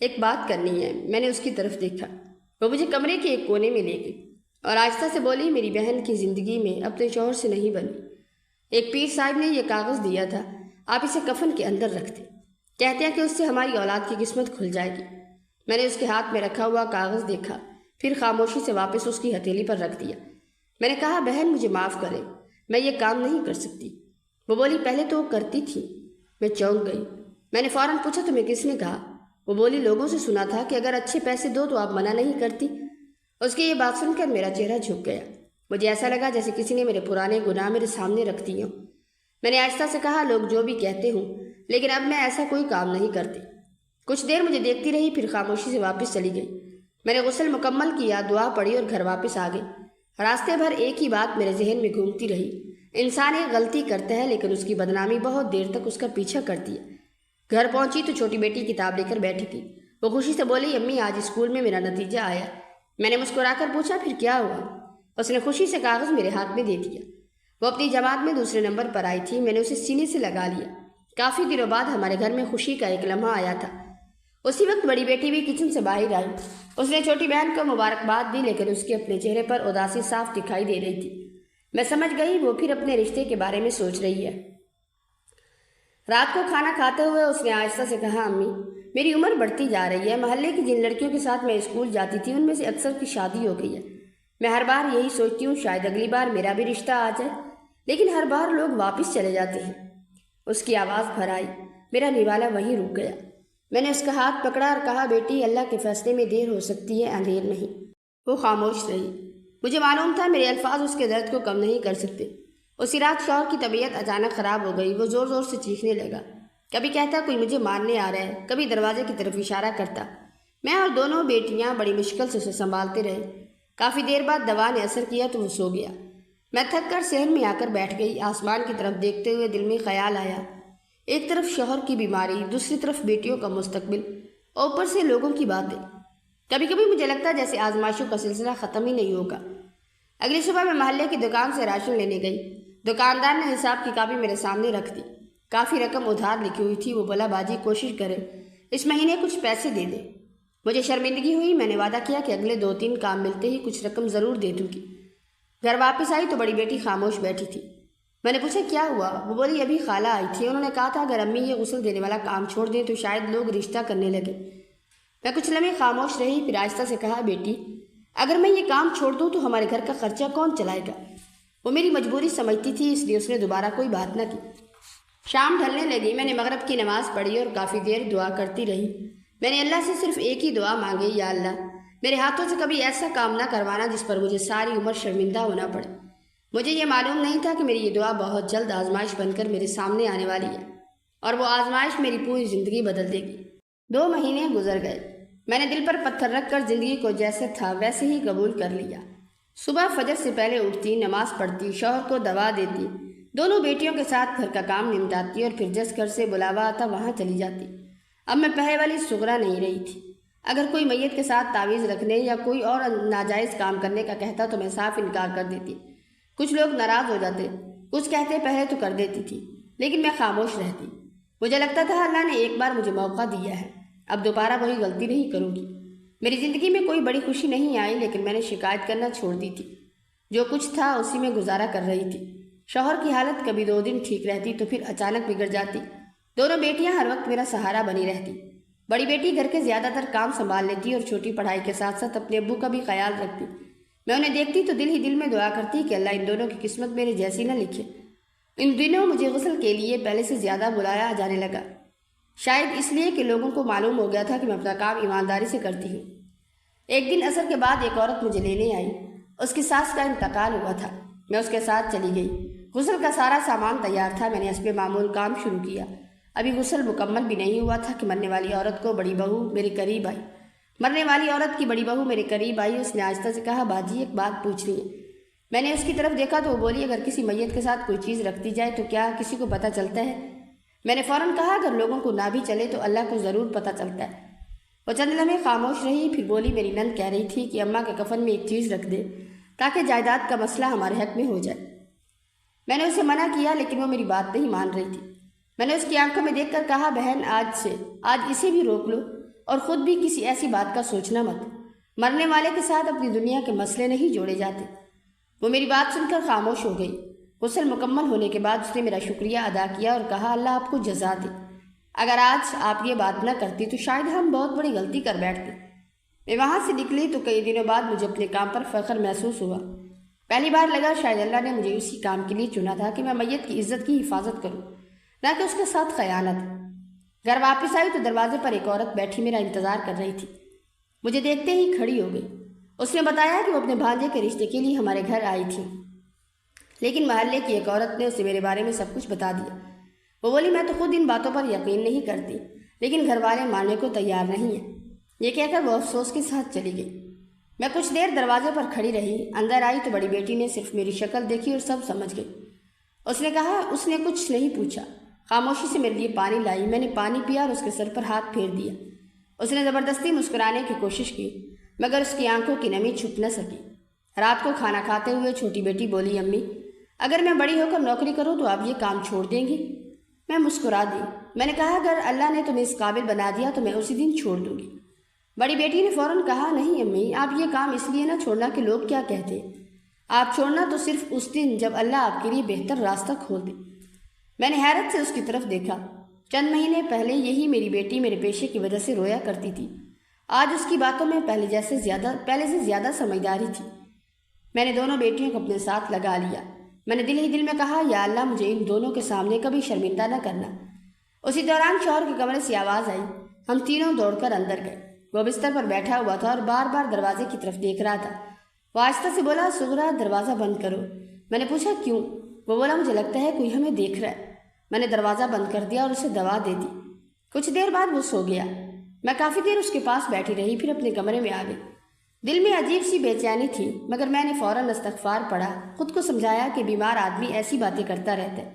ایک بات کرنی ہے۔ میں نے اس کی طرف دیکھا۔ وہ مجھے کمرے کے ایک کونے میں لے گئی اور آہستہ سے بولی، میری بہن کی زندگی میں اپنے شوہر سے نہیں بنی۔ ایک پیر صاحب نے یہ کاغذ دیا تھا، آپ اسے کفن کے اندر رکھ دیں، کہتے ہیں کہ اس سے ہماری اولاد کی قسمت کھل جائے گی۔ میں نے اس کے ہاتھ میں رکھا ہوا کاغذ دیکھا، پھر خاموشی سے واپس اس کی ہتھیلی پر رکھ دیا۔ میں نے کہا بہن مجھے معاف کرے، میں یہ کام نہیں کر سکتی۔ وہ بولی پہلے تو وہ کرتی تھی۔ میں چونک گئی۔ میں نے فوراً پوچھا تمہیں کس نے کہا؟ وہ بولی لوگوں سے سنا تھا کہ اگر اچھے پیسے دو تو آپ منع نہیں کرتی۔ اس کی یہ بات سن کر میرا چہرہ جھک گیا۔ مجھے ایسا لگا جیسے کسی نے میرے پرانے گناہ میرے سامنے رکھ دیے ہوں۔ میں نے آہستہ سے کہا لوگ جو بھی کہتے ہوں، لیکن اب میں ایسا کوئی کام نہیں کرتی۔ کچھ دیر مجھے دیکھتی رہی، پھر خاموشی سے واپس چلی گئی۔ میں نے غسل مکمل کیا، دعا پڑھی اور گھر واپس آ گئی۔ راستے بھر ایک ہی بات میرے ذہن میں گھومتی رہی، انسان ایک غلطی کرتا ہے لیکن اس کی بدنامی بہت دیر تک اس کا پیچھا کرتی ہے۔ گھر پہنچی تو چھوٹی بیٹی کتاب لے کر بیٹھی تھی۔ وہ خوشی سے بولی امی آج اسکول میں میرا نتیجہ آیا۔ میں نے مسکرا کر پوچھا پھر کیا ہوا؟ اس نے خوشی سے کاغذ میرے ہاتھ میں دے دیا۔ وہ اپنی جماعت میں دوسرے نمبر پر آئی تھی۔ میں نے اسے سینے سے لگا لیا۔ کافی دنوں بعد ہمارے گھر میں خوشی کا ایک لمحہ آیا تھا۔ اسی وقت بڑی بیٹی بھی کچن سے باہر آئی۔ اس نے چھوٹی بہن کو مبارکباد دی، لیکن اس کے اپنے چہرے پر اداسی صاف دکھائی دے رہی تھی۔ میں سمجھ گئی وہ پھر اپنے رشتے کے بارے میں سوچ رہی ہے۔ رات کو کھانا کھاتے ہوئے اس نے آہستہ سے کہا امی میری عمر بڑھتی جا رہی ہے، محلے کی جن لڑکیوں کے ساتھ میں اسکول جاتی تھی ان میں سے اکثر کی شادی ہو گئی ہے۔ میں ہر بار یہی سوچتی ہوں شاید اگلی بار میرا بھی رشتہ آ جائے، لیکن ہر بار لوگ واپس چلے جاتے ہیں۔ اس کی آواز بھر آئی۔ میرا نوالا وہیں رک گیا۔ میں نے اس کا ہاتھ پکڑا اور کہا بیٹی اللہ کے فیصلے میں دیر ہو سکتی ہے، اندھیر نہیں۔ وہ خاموش رہی۔ مجھے معلوم تھا میرے الفاظ اس کے درد کو کم نہیں کر سکتے۔ اسی رات شوہر کی طبیعت اچانک خراب ہو گئی۔ وہ زور زور سے چیخنے لگا۔ کبھی کہتا کوئی مجھے مارنے آ رہا ہے، کبھی دروازے کی طرف اشارہ کرتا۔ میں اور دونوں بیٹیاں بڑی مشکل سے اسے سنبھالتے رہے۔ کافی دیر بعد دوا نے اثر کیا تو وہ سو گیا۔ میں تھک کر صحن میں آ کر بیٹھ گئی۔ آسمان کی طرف دیکھتے ہوئے دل میں خیال آیا، ایک طرف شوہر کی بیماری، دوسری طرف بیٹیوں کا مستقبل، اوپر سے لوگوں کی باتیں۔ کبھی کبھی مجھے لگتا جیسے آزمائشوں کا سلسلہ ختم ہی نہیں ہوگا۔ اگلی صبح میں محلے کی دکان سے راشن لینے گئی۔ دکاندار نے حساب کی کاپی میرے سامنے رکھ دی۔ کافی رقم ادھار لکھی ہوئی تھی۔ وہ بولا باجی کوشش کرے اس مہینے کچھ پیسے دے دے۔ مجھے شرمندگی ہوئی۔ میں نے وعدہ کیا کہ اگلے 2-3 کام ملتے ہی کچھ رقم ضرور دے دوں گی۔ گھر واپس آئی تو بڑی بیٹی خاموش بیٹھی تھی۔ میں نے پوچھا کیا ہوا؟ وہ بولی ابھی خالہ آئی تھی، انہوں نے کہا تھا اگر امی یہ غسل دینے والا کام چھوڑ دیں تو شاید لوگ رشتہ کرنے لگے۔ میں کچھ لمحے خاموش رہی، پھر آہستہ سے کہا بیٹی اگر میں یہ کام چھوڑ دوں تو ہمارے گھر کا خرچہ کون چلائے گا؟ وہ میری مجبوری سمجھتی تھی، اس لیے اس نے دوبارہ کوئی بات نہ کی۔ شام ڈھلنے لگی۔ میں نے مغرب کی نماز پڑھی اور کافی دیر دعا کرتی رہی۔ میں نے اللہ سے صرف ایک ہی دعا مانگی، یا اللہ میرے ہاتھوں سے کبھی ایسا کام نہ کروانا جس پر مجھے ساری عمر شرمندہ ہونا پڑے۔ مجھے یہ معلوم نہیں تھا کہ میری یہ دعا بہت جلد آزمائش بن کر میرے سامنے آنے والی ہے، اور وہ آزمائش میری پوری زندگی بدل دے گی۔ 2 مہینے گزر گئے۔ میں نے دل پر پتھر رکھ کر زندگی کو جیسے تھا ویسے ہی قبول کر لیا۔ صبح فجر سے پہلے اٹھتی، نماز پڑھتی، شوہر کو دوا دیتی، دونوں بیٹیوں کے ساتھ گھر کا کام نمٹاتی اور پھر جس گھر سے بلاوا آتا وہاں چلی جاتی۔ اب میں پہلے والی سغرا نہیں رہی تھی۔ اگر کوئی میت کے ساتھ تعویذ رکھنے یا کوئی اور ناجائز کام کرنے کا کہتا تو میں صاف انکار کر دیتی۔ کچھ لوگ ناراض ہو جاتے، کچھ کہتے پہلے تو کر دیتی تھی، لیکن میں خاموش رہتی۔ مجھے لگتا تھا اللہ نے ایک بار مجھے موقع دیا ہے، اب دوبارہ وہی غلطی نہیں کروں گی۔ میری زندگی میں کوئی بڑی خوشی نہیں آئی، لیکن میں نے شکایت کرنا چھوڑ دی تھی۔ جو کچھ تھا اسی میں گزارا کر رہی تھی۔ شوہر کی حالت کبھی 2 دن ٹھیک رہتی تو پھر اچانک بگڑ جاتی۔ دونوں بیٹیاں ہر وقت میرا سہارا بنی رہتی۔ بڑی بیٹی گھر کے زیادہ تر کام سنبھال لیتی اور چھوٹی پڑھائی کے ساتھ ساتھ اپنے ابو کا بھی خیال رکھتی۔ میں انہیں دیکھتی تو دل ہی دل میں دعا کرتی کہ اللہ ان دونوں کی قسمت میرے جیسی نہ لکھے۔ ان دنوں مجھے غسل کے لیے پہلے سے زیادہ بلایا جانے لگا، شاید اس لیے کہ لوگوں کو معلوم ہو گیا تھا کہ میں اپنا کام ایمانداری سے کرتی ہوں۔ ایک دن عصر کے بعد ایک عورت مجھے لینے آئی۔ اس کی ساس کا انتقال ہوا تھا۔ میں اس کے ساتھ چلی گئی۔ غسل کا سارا سامان تیار تھا۔ میں نے حسب معمول کام شروع کیا۔ ابھی غسل مکمل بھی نہیں ہوا تھا کہ مرنے والی عورت کو بڑی بہو میرے قریب آئی۔ مرنے والی عورت کی بڑی بہو میرے قریب آئی۔ اس نے آہستہ سے کہا باجی ایک بات پوچھنی ہے۔ میں نے اس کی طرف دیکھا تو وہ بولی اگر کسی میت کے ساتھ کوئی چیز رکھتی جائے تو کیا کسی کو پتہ چلتا ہے؟ میں نے فوراً کہا اگر لوگوں کو نہ بھی چلے تو اللہ کو ضرور پتہ چلتا ہے۔ وہ چند لمحے خاموش رہی، پھر بولی میری نند کہہ رہی تھی کہ اماں کے کفن میں ایک چیز رکھ دے تاکہ جائیداد کا مسئلہ ہمارے حق میں ہو جائے۔ میں نے اسے منع کیا لیکن وہ میری بات نہیں مان رہی تھی۔ میں نے اس کی آنکھوں میں دیکھ کر کہا بہن آج اسے بھی روک لو اور خود بھی کسی ایسی بات کا سوچنا مت۔ مرنے والے کے ساتھ اپنی دنیا کے مسئلے نہیں جوڑے جاتے۔ وہ میری بات سن کر خاموش ہو گئی۔ غسل مکمل ہونے کے بعد اس نے میرا شکریہ ادا کیا اور کہا اللہ آپ کو جزا دے، اگر آج آپ یہ بات نہ کرتی تو شاید ہم بہت بڑی غلطی کر بیٹھتے۔ میں وہاں سے نکلی تو کئی دنوں بعد مجھے اپنے کام پر فخر محسوس ہوا۔ پہلی بار لگا شاید اللہ نے مجھے اسی کام کے لیے چنا تھا کہ میں میت کی عزت کی حفاظت کروں، نہ کہ اس کے ساتھ خیانت۔ گھر واپس آئی تو دروازے پر ایک عورت بیٹھی میرا انتظار کر رہی تھی، مجھے دیکھتے ہی کھڑی ہو گئی۔ اس نے بتایا کہ وہ اپنے بھانجے کے رشتے کے لیے ہمارے گھر آئی تھی، لیکن محلے کی ایک عورت نے اسے میرے بارے میں سب کچھ بتا دیا۔ وہ بولی میں تو خود ان باتوں پر یقین نہیں کرتی، لیکن گھر والے ماننے کو تیار نہیں ہیں۔ یہ کہہ کر وہ افسوس کے ساتھ چلی گئی۔ میں کچھ دیر دروازے پر کھڑی رہی، اندر آئی تو بڑی بیٹی نے صرف میری شکل دیکھی اور سب سمجھ گئی۔ اس نے کہا اس نے کچھ نہیں پوچھا، خاموشی سے میرے لیے پانی لائی۔ میں نے پانی پیا اور اس کے سر پر ہاتھ پھیر دیا۔ اس نے زبردستی مسکرانے کی کوشش کی، مگر اس کی آنکھوں کی نمی چھپ نہ سکی۔ رات کو کھانا کھاتے ہوئے چھوٹی بیٹی بولی امی اگر میں بڑی ہو کر نوکری کروں تو آپ یہ کام چھوڑ دیں گی؟ میں مسکرا دی۔ میں نے کہا اگر اللہ نے تمہیں اس قابل بنا دیا تو میں اسی دن چھوڑ دوں گی۔ بڑی بیٹی نے فوراً کہا نہیں امی، آپ یہ کام اس لیے نہ چھوڑنا کہ لوگ کیا کہتے ہیں، آپ چھوڑنا تو صرف اس دن جب اللہ آپ کے لیے بہتر راستہ کھول دے۔ میں نے حیرت سے اس کی طرف دیکھا۔ چند مہینے پہلے یہی میری بیٹی میرے پیشے کی وجہ سے رویا کرتی تھی، آج اس کی باتوں میں پہلے سے زیادہ سمجھداری تھی۔ میں نے دونوں بیٹیوں کو اپنے ساتھ لگا لیا۔ میں نے دل ہی دل میں کہا یا اللہ مجھے ان دونوں کے سامنے کبھی شرمندہ نہ کرنا۔ اسی دوران شوہر کے کمرے سے آواز آئی، ہم تینوں دوڑ کر اندر گئے۔ وہ بستر پر بیٹھا ہوا تھا اور بار بار دروازے کی طرف دیکھ رہا تھا۔ وہ آہستہ سے بولا سغرا دروازہ بند کرو۔ میں نے پوچھا کیوں؟ وہ بولا مجھے لگتا ہے کوئی ہمیں دیکھ رہا ہے۔ میں نے دروازہ بند کر دیا اور اسے دوا دے دی۔ کچھ دیر بعد وہ سو گیا۔ میں کافی دیر اس کے پاس بیٹھی رہی، پھر اپنے کمرے میں آ گئی۔ دل میں عجیب سی بے چینی تھی، مگر میں نے فوراً استغفار پڑھا، خود کو سمجھایا کہ بیمار آدمی ایسی باتیں کرتا رہتا ہے،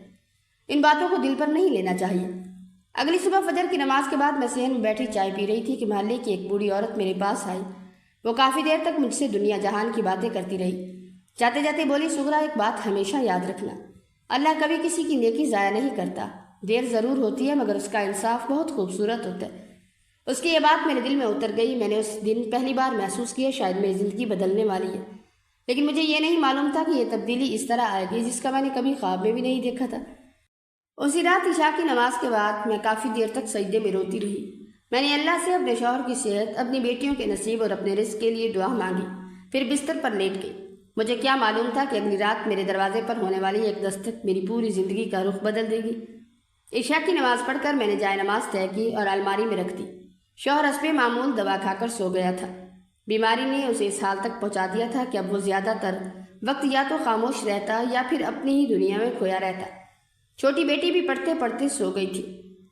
ان باتوں کو دل پر نہیں لینا چاہیے۔ اگلی صبح فجر کی نماز کے بعد میں صحن میں بیٹھی چائے پی رہی تھی کہ محلے کی ایک بوڑھی عورت میرے پاس آئی۔ وہ کافی دیر تک مجھ سے دنیا جہان کی باتیں کرتی رہی۔ جاتے جاتے بولی سغرا ایک بات ہمیشہ یاد رکھنا، اللہ کبھی کسی کی نیکی ضائع نہیں کرتا، دیر ضرور ہوتی ہے مگر اس کا انصاف بہت خوبصورت ہوتا ہے۔ اس کی یہ بات میرے دل میں اتر گئی۔ میں نے اس دن پہلی بار محسوس کیا شاید میری زندگی بدلنے والی ہے، لیکن مجھے یہ نہیں معلوم تھا کہ یہ تبدیلی اس طرح آئے گی جس کا میں نے کبھی خواب میں بھی نہیں دیکھا تھا۔ اسی رات عشاء کی نماز کے بعد میں کافی دیر تک سجدے میں روتی رہی۔ میں نے اللہ سے اپنے شوہر کی صحت، اپنی بیٹیوں کے نصیب اور اپنے رزق کے لیے دعا مانگی، پھر بستر پر لیٹ گئی۔ مجھے کیا معلوم تھا کہ اگلی رات میرے دروازے پر ہونے والی ایک دستک میری پوری زندگی کا رخ بدل دے گی۔ عشاء کی نماز پڑھ کر میں نے جائے نماز طے کی اور الماری میں رکھ دی۔ شوہر حسب معمول دوا کھا کر سو گیا تھا۔ بیماری نے اسے اس حال تک پہنچا دیا تھا کہ اب وہ زیادہ تر وقت یا تو خاموش رہتا یا پھر اپنی ہی دنیا میں کھویا رہتا۔ چھوٹی بیٹی بھی پڑھتے پڑھتے سو گئی تھی۔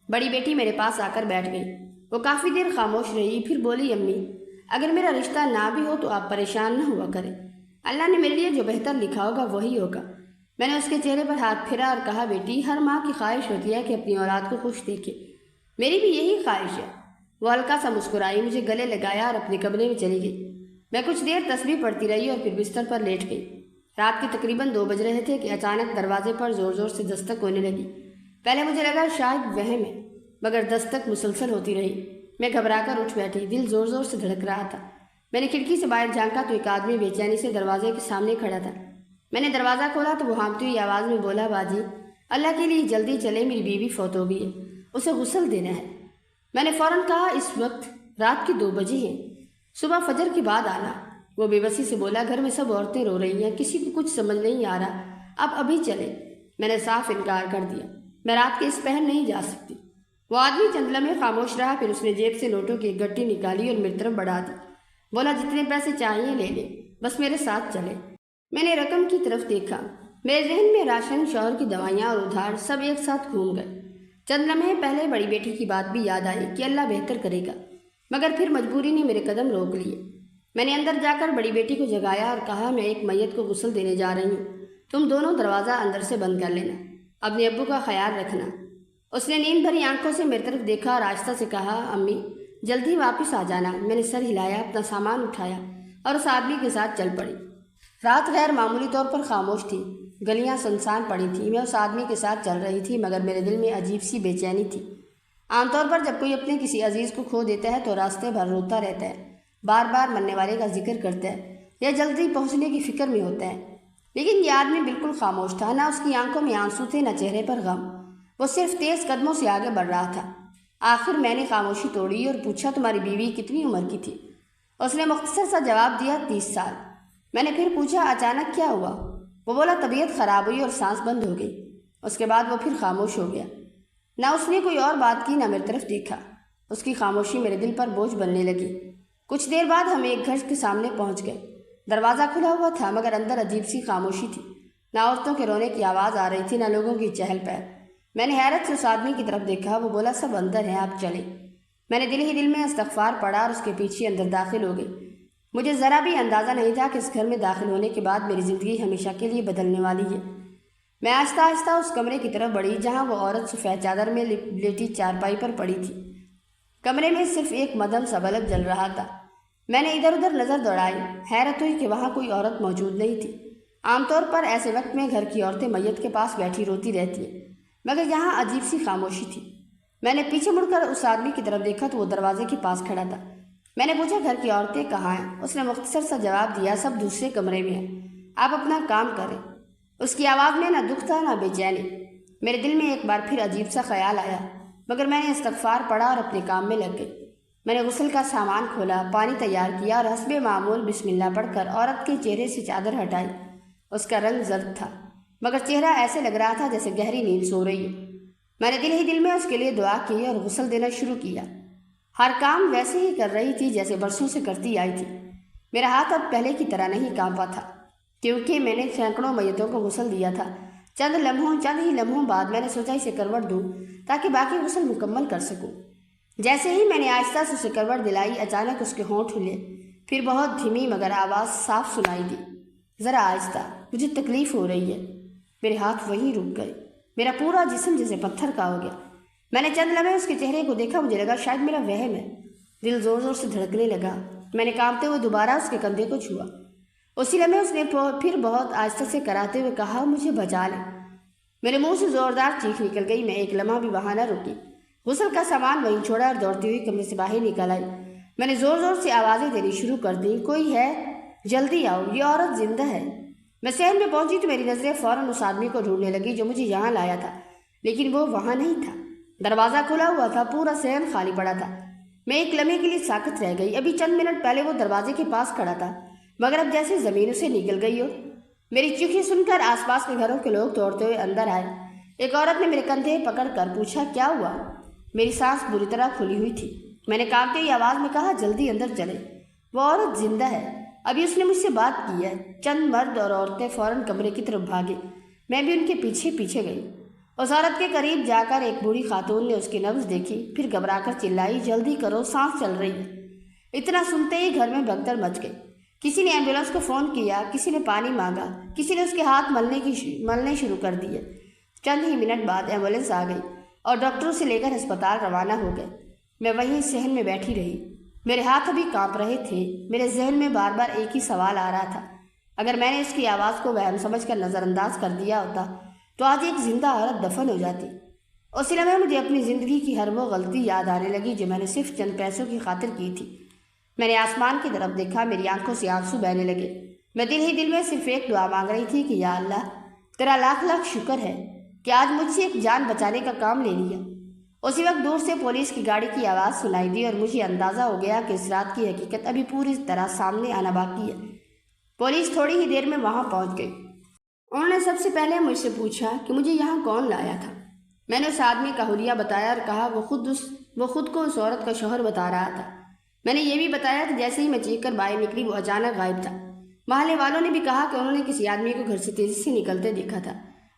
بڑی بیٹی میرے پاس آ کر بیٹھ گئی۔ وہ کافی دیر خاموش رہی، پھر بولی امی اگر میرا رشتہ نہ بھی ہو تو آپ پریشان نہ ہوا کریں، اللہ نے میرے لیے جو بہتر لکھا ہوگا وہی ہوگا۔ میں نے اس کے چہرے پر ہاتھ پھیرا اور کہا بیٹی ہر ماں کی خواہش ہوتی ہے کہ اپنی اولاد کو خوش دیکھے، میری بھی یہی خواہش ہے۔ وہ ہلکا سا مسکرائی، مجھے گلے لگایا اور اپنے کمرے میں چلی گئی۔ میں کچھ دیر تسبیح پڑھتی رہی اور پھر بستر پر لیٹ گئی۔ رات کے تقریباً 2 بج رہے تھے کہ اچانک دروازے پر زور زور سے دستک ہونے لگی۔ پہلے مجھے لگا شاید وہم ہے، مگر دستک مسلسل ہوتی رہی۔ میں گھبرا کر اٹھ بیٹھی، دل زور زور سے دھڑک رہا تھا۔ میں نے کھڑکی سے باہر جھانکا تو ایک آدمی بے چینی سے دروازے کے سامنے کھڑا تھا۔ میں نے دروازہ کھولا تو وہ ہانپتی ہوئی آواز میں بولا باجی اللہ کے لیے جلدی چلے، میری بیوی فوت ہو گئی ہے، اسے غسل دینا ہے۔ میں نے فوراً کہا اس وقت رات کی 2 بجے ہیں، صبح فجر کے بعد آنا۔ وہ بے بسی سے بولا گھر میں سب عورتیں رو رہی ہیں، کسی کو کچھ سمجھ نہیں آ رہا، اب ابھی چلے۔ میں نے صاف انکار کر دیا، میں رات کے اس پہر نہیں جا سکتی۔ وہ آدمی چند لمحے خاموش رہا، پھر اس نے جیب سے نوٹوں کی ایک گٹی نکالی اور میری طرف بڑھا دی۔ بولا جتنے پیسے چاہیے لے لے، بس میرے ساتھ چلے۔ میں نے رقم کی طرف دیکھا، میرے ذہن میں راشن، شوہر کی دوائیاں اور ادھار سب ایک ساتھ گھوم گئے۔ چند لمحے پہلے بڑی بیٹی کی بات بھی یاد آئی کہ اللہ بہتر کرے گا، مگر پھر مجبوری نے میرے قدم روک لیے۔ میں نے اندر جا کر بڑی بیٹی کو جگایا اور کہا میں ایک میت کو غسل دینے جا رہی ہوں، تم دونوں دروازہ اندر سے بند کر لینا، اپنے ابو کا خیال رکھنا۔ اس نے نیند بھری آنکھوں سے میری طرف دیکھا اور آہستہ سے کہا امی جلدی واپس آ جانا۔ میں نے سر ہلایا، اپنا سامان اٹھایا اور اس آدمی کے ساتھ چل پڑی۔ رات غیر معمولی طور پر خاموش تھی، گلیاں سنسان پڑی تھیں۔ میں اس آدمی کے ساتھ چل رہی تھی مگر میرے دل میں عجیب سی بے چینی تھی۔ عام طور پر جب کوئی اپنے کسی عزیز کو کھو دیتا ہے تو راستے بھر روتا رہتا ہے، بار بار مرنے والے کا ذکر کرتا ہے یا جلدی پہنچنے کی فکر میں ہوتا ہے۔ لیکن یہ آدمی بالکل خاموش تھا، نہ اس کی آنکھوں میں آنسو تھے نہ چہرے پر غم، وہ صرف تیز قدموں سے آگے بڑھ رہا تھا۔ آخر میں نے خاموشی توڑی اور پوچھا، تمہاری بیوی کتنی عمر کی تھی؟ اس نے مختصر سا جواب دیا، 30 سال۔ میں نے پھر پوچھا، اچانک کیا ہوا؟ وہ بولا، طبیعت خراب ہوئی اور سانس بند ہو گئی۔ اس کے بعد وہ پھر خاموش ہو گیا، نہ اس نے کوئی اور بات کی نہ میری طرف دیکھا۔ اس کی خاموشی میرے دل پر بوجھ بننے لگی۔ کچھ دیر بعد ہم ایک گھر کے سامنے پہنچ گئے۔ دروازہ کھلا ہوا تھا مگر اندر عجیب سی خاموشی تھی، نہ عورتوں کے رونے کی آواز آ رہی تھی نہ لوگوں کی چہل پہل۔ میں نے حیرت سے اس آدمی کی طرف دیکھا، وہ بولا، سب اندر ہیں، آپ چلیں۔ میں نے دل ہی دل میں استغفار پڑھا اور اس کے پیچھے اندر داخل ہو گئی۔ مجھے ذرا بھی اندازہ نہیں تھا کہ اس گھر میں داخل ہونے کے بعد میری زندگی ہمیشہ کے لیے بدلنے والی ہے۔ میں آہستہ آہستہ اس کمرے کی طرف بڑھی جہاں وہ عورت سفید چادر میں لیٹی چارپائی پر پڑی تھی۔ کمرے میں صرف ایک مدھم سا بلب جل رہا تھا۔ میں نے ادھر ادھر نظر دوڑائی، حیرت ہوئی کہ وہاں کوئی عورت موجود نہیں تھی۔ عام طور پر ایسے وقت میں گھر کی عورتیں میت کے پاس بیٹھی روتی رہتی ہیں، مگر یہاں عجیب سی خاموشی تھی۔ میں نے پیچھے مڑ کر اس آدمی کی طرف دیکھا تو وہ دروازے کے پاس کھڑا تھا۔ میں نے پوچھا، گھر کی عورتیں کہاں ہیں؟ اس نے مختصر سا جواب دیا، سب دوسرے کمرے میں ہیں، آپ اپنا کام کریں۔ اس کی آواز میں نہ دکھ تھا نہ بے چینی۔ میرے دل میں ایک بار پھر عجیب سا خیال آیا، مگر میں نے استغفار پڑھا اور اپنے کام میں لگ گئی۔ میں نے غسل کا سامان کھولا، پانی تیار کیا اور حسب معمول بسم اللہ پڑھ کر عورت کے چہرے سے چادر ہٹائی۔ اس کا رنگ زرد تھا مگر چہرہ ایسے لگ رہا تھا جیسے گہری نیند سو رہی ہے۔ میں نے دل ہی دل میں اس کے لیے دعا کی اور غسل دینا شروع کیا۔ ہر کام ویسے ہی کر رہی تھی جیسے برسوں سے کرتی آئی تھی۔ میرا ہاتھ اب پہلے کی طرح نہیں کانپا تھا کیونکہ میں نے سینکڑوں میتوں کو غسل دیا تھا۔ چند ہی لمحوں بعد میں نے سوچا اسے کروٹ دوں تاکہ باقی غسل مکمل کر سکوں۔ جیسے ہی میں نے آہستہ سے اسے کروٹ دلائی، اچانک اس کے ہونٹ ہلے، پھر بہت دھیمی مگر آواز صاف سنائی دی، ذرا آہستہ، مجھے تکلیف ہو رہی ہے۔ میرے ہاتھ وہیں رک گئے، میرا پورا جسم جیسے پتھر کا ہو گیا۔ میں نے چند لمحے اس کے چہرے کو دیکھا، مجھے لگا شاید میرا وہم ہے۔ دل زور زور سے دھڑکنے لگا۔ میں نے کانپتے ہوئے دوبارہ اس کے کندھے کو چھوا۔ اسی لمحے اس نے پھر بہت آہستہ سے کراتے ہوئے کہا، مجھے بچا لیں۔ میرے منہ سے زوردار چیخ نکل گئی۔ میں ایک لمحہ بھی وہاں نہ رکی، غسل کا سامان وہیں چھوڑا اور دوڑتی ہوئی کمرے سے باہر نکل آئی۔ میں نے زور زور سے آوازیں دینی شروع کر دیں، کوئی ہے؟ جلدی آؤ، یہ عورت زندہ ہے۔ میں صحن میں پہنچی تو میری نظریں فوراً اس آدمی کو ڈھونڈنے لگی جو مجھے یہاں لایا تھا، لیکن وہ وہاں نہیں تھا۔ دروازہ کھلا ہوا تھا، پورا صحن خالی پڑا تھا۔ میں ایک لمحے کے لیے ساکت رہ گئی۔ ابھی چند منٹ پہلے وہ دروازے کے پاس کھڑا تھا مگر اب جیسے زمین اسے نگل گئی ہو۔ میری چیخیں سن کر آس پاس کے گھروں کے لوگ دوڑتے ہوئے اندر آئے۔ ایک عورت نے میرے کندھے پکڑ کر پوچھا، کیا ہوا؟ میری سانس بری طرح کھلی ہوئی تھی۔ میں نے کانپتی ہوئی آواز میں کہا، جلدی اندر چلے، وہ عورت زندہ ہے، ابھی اس نے مجھ سے بات کی ہے۔ چند مرد اور عورتیں فوراً کمرے کی طرف بھاگے، میں بھی ان کے پیچھے پیچھے گئی۔ اس عورت کے قریب جا کر ایک بوڑھی خاتون نے اس کی نبض دیکھی، پھر گھبرا کر چلائی، جلدی کرو، سانس چل رہی ہے۔ اتنا سنتے ہی گھر میں بھگدڑ مچ گئی۔ کسی نے ایمبولینس کو فون کیا، کسی نے پانی مانگا، کسی نے اس کے ہاتھ ملنے شروع کر دیے۔ چند ہی منٹ بعد ایمبولینس آ گئی اور ڈاکٹروں سے لے کر ہسپتال روانہ ہو گئے۔ میں وہیں صحن میں بیٹھی رہی، میرے ہاتھ ابھی کانپ رہے تھے۔ میرے ذہن میں بار بار ایک ہی سوال آ رہا تھا، اگر میں نے اس کی آواز کو وہم سمجھ کر نظر انداز کر دیا ہوتا تو آج ایک زندہ عورت دفن ہو جاتی۔ اسی لمحے مجھے اپنی زندگی کی ہر وہ غلطی یاد آنے لگی جو میں نے صرف چند پیسوں کی خاطر کی تھی۔ میں نے آسمان کی طرف دیکھا، میری آنکھوں سے آنسو بہنے لگے۔ میں دل ہی دل میں صرف ایک دعا مانگ رہی تھی کہ یا اللہ، تیرا لاکھ لاکھ شکر ہے کہ آج مجھ سے ایک جان بچانے کا کام لے لیا۔ اسی وقت دور سے پولیس کی گاڑی کی آواز سنائی دی اور مجھے اندازہ ہو گیا کہ اس رات کی حقیقت ابھی پوری طرح سامنے آنا باقی ہے۔ پولیس تھوڑی ہی دیر میں وہاں پہنچ گئی۔ انہوں نے سب سے پہلے مجھ سے پوچھا کہ مجھے یہاں کون لایا تھا۔ میں نے اس آدمی کا حلیہ بتایا اور کہا وہ خود کو اس عورت کا شوہر بتا رہا تھا۔ میں نے یہ بھی بتایا کہ جیسے ہی میں چیخ کر باہر نکلی وہ اچانک غائب تھا۔ محلے والوں نے بھی کہا کہ انہوں نے کسی آدمی کو گھر سے تیزی سے نکلتے دیکھا تھا،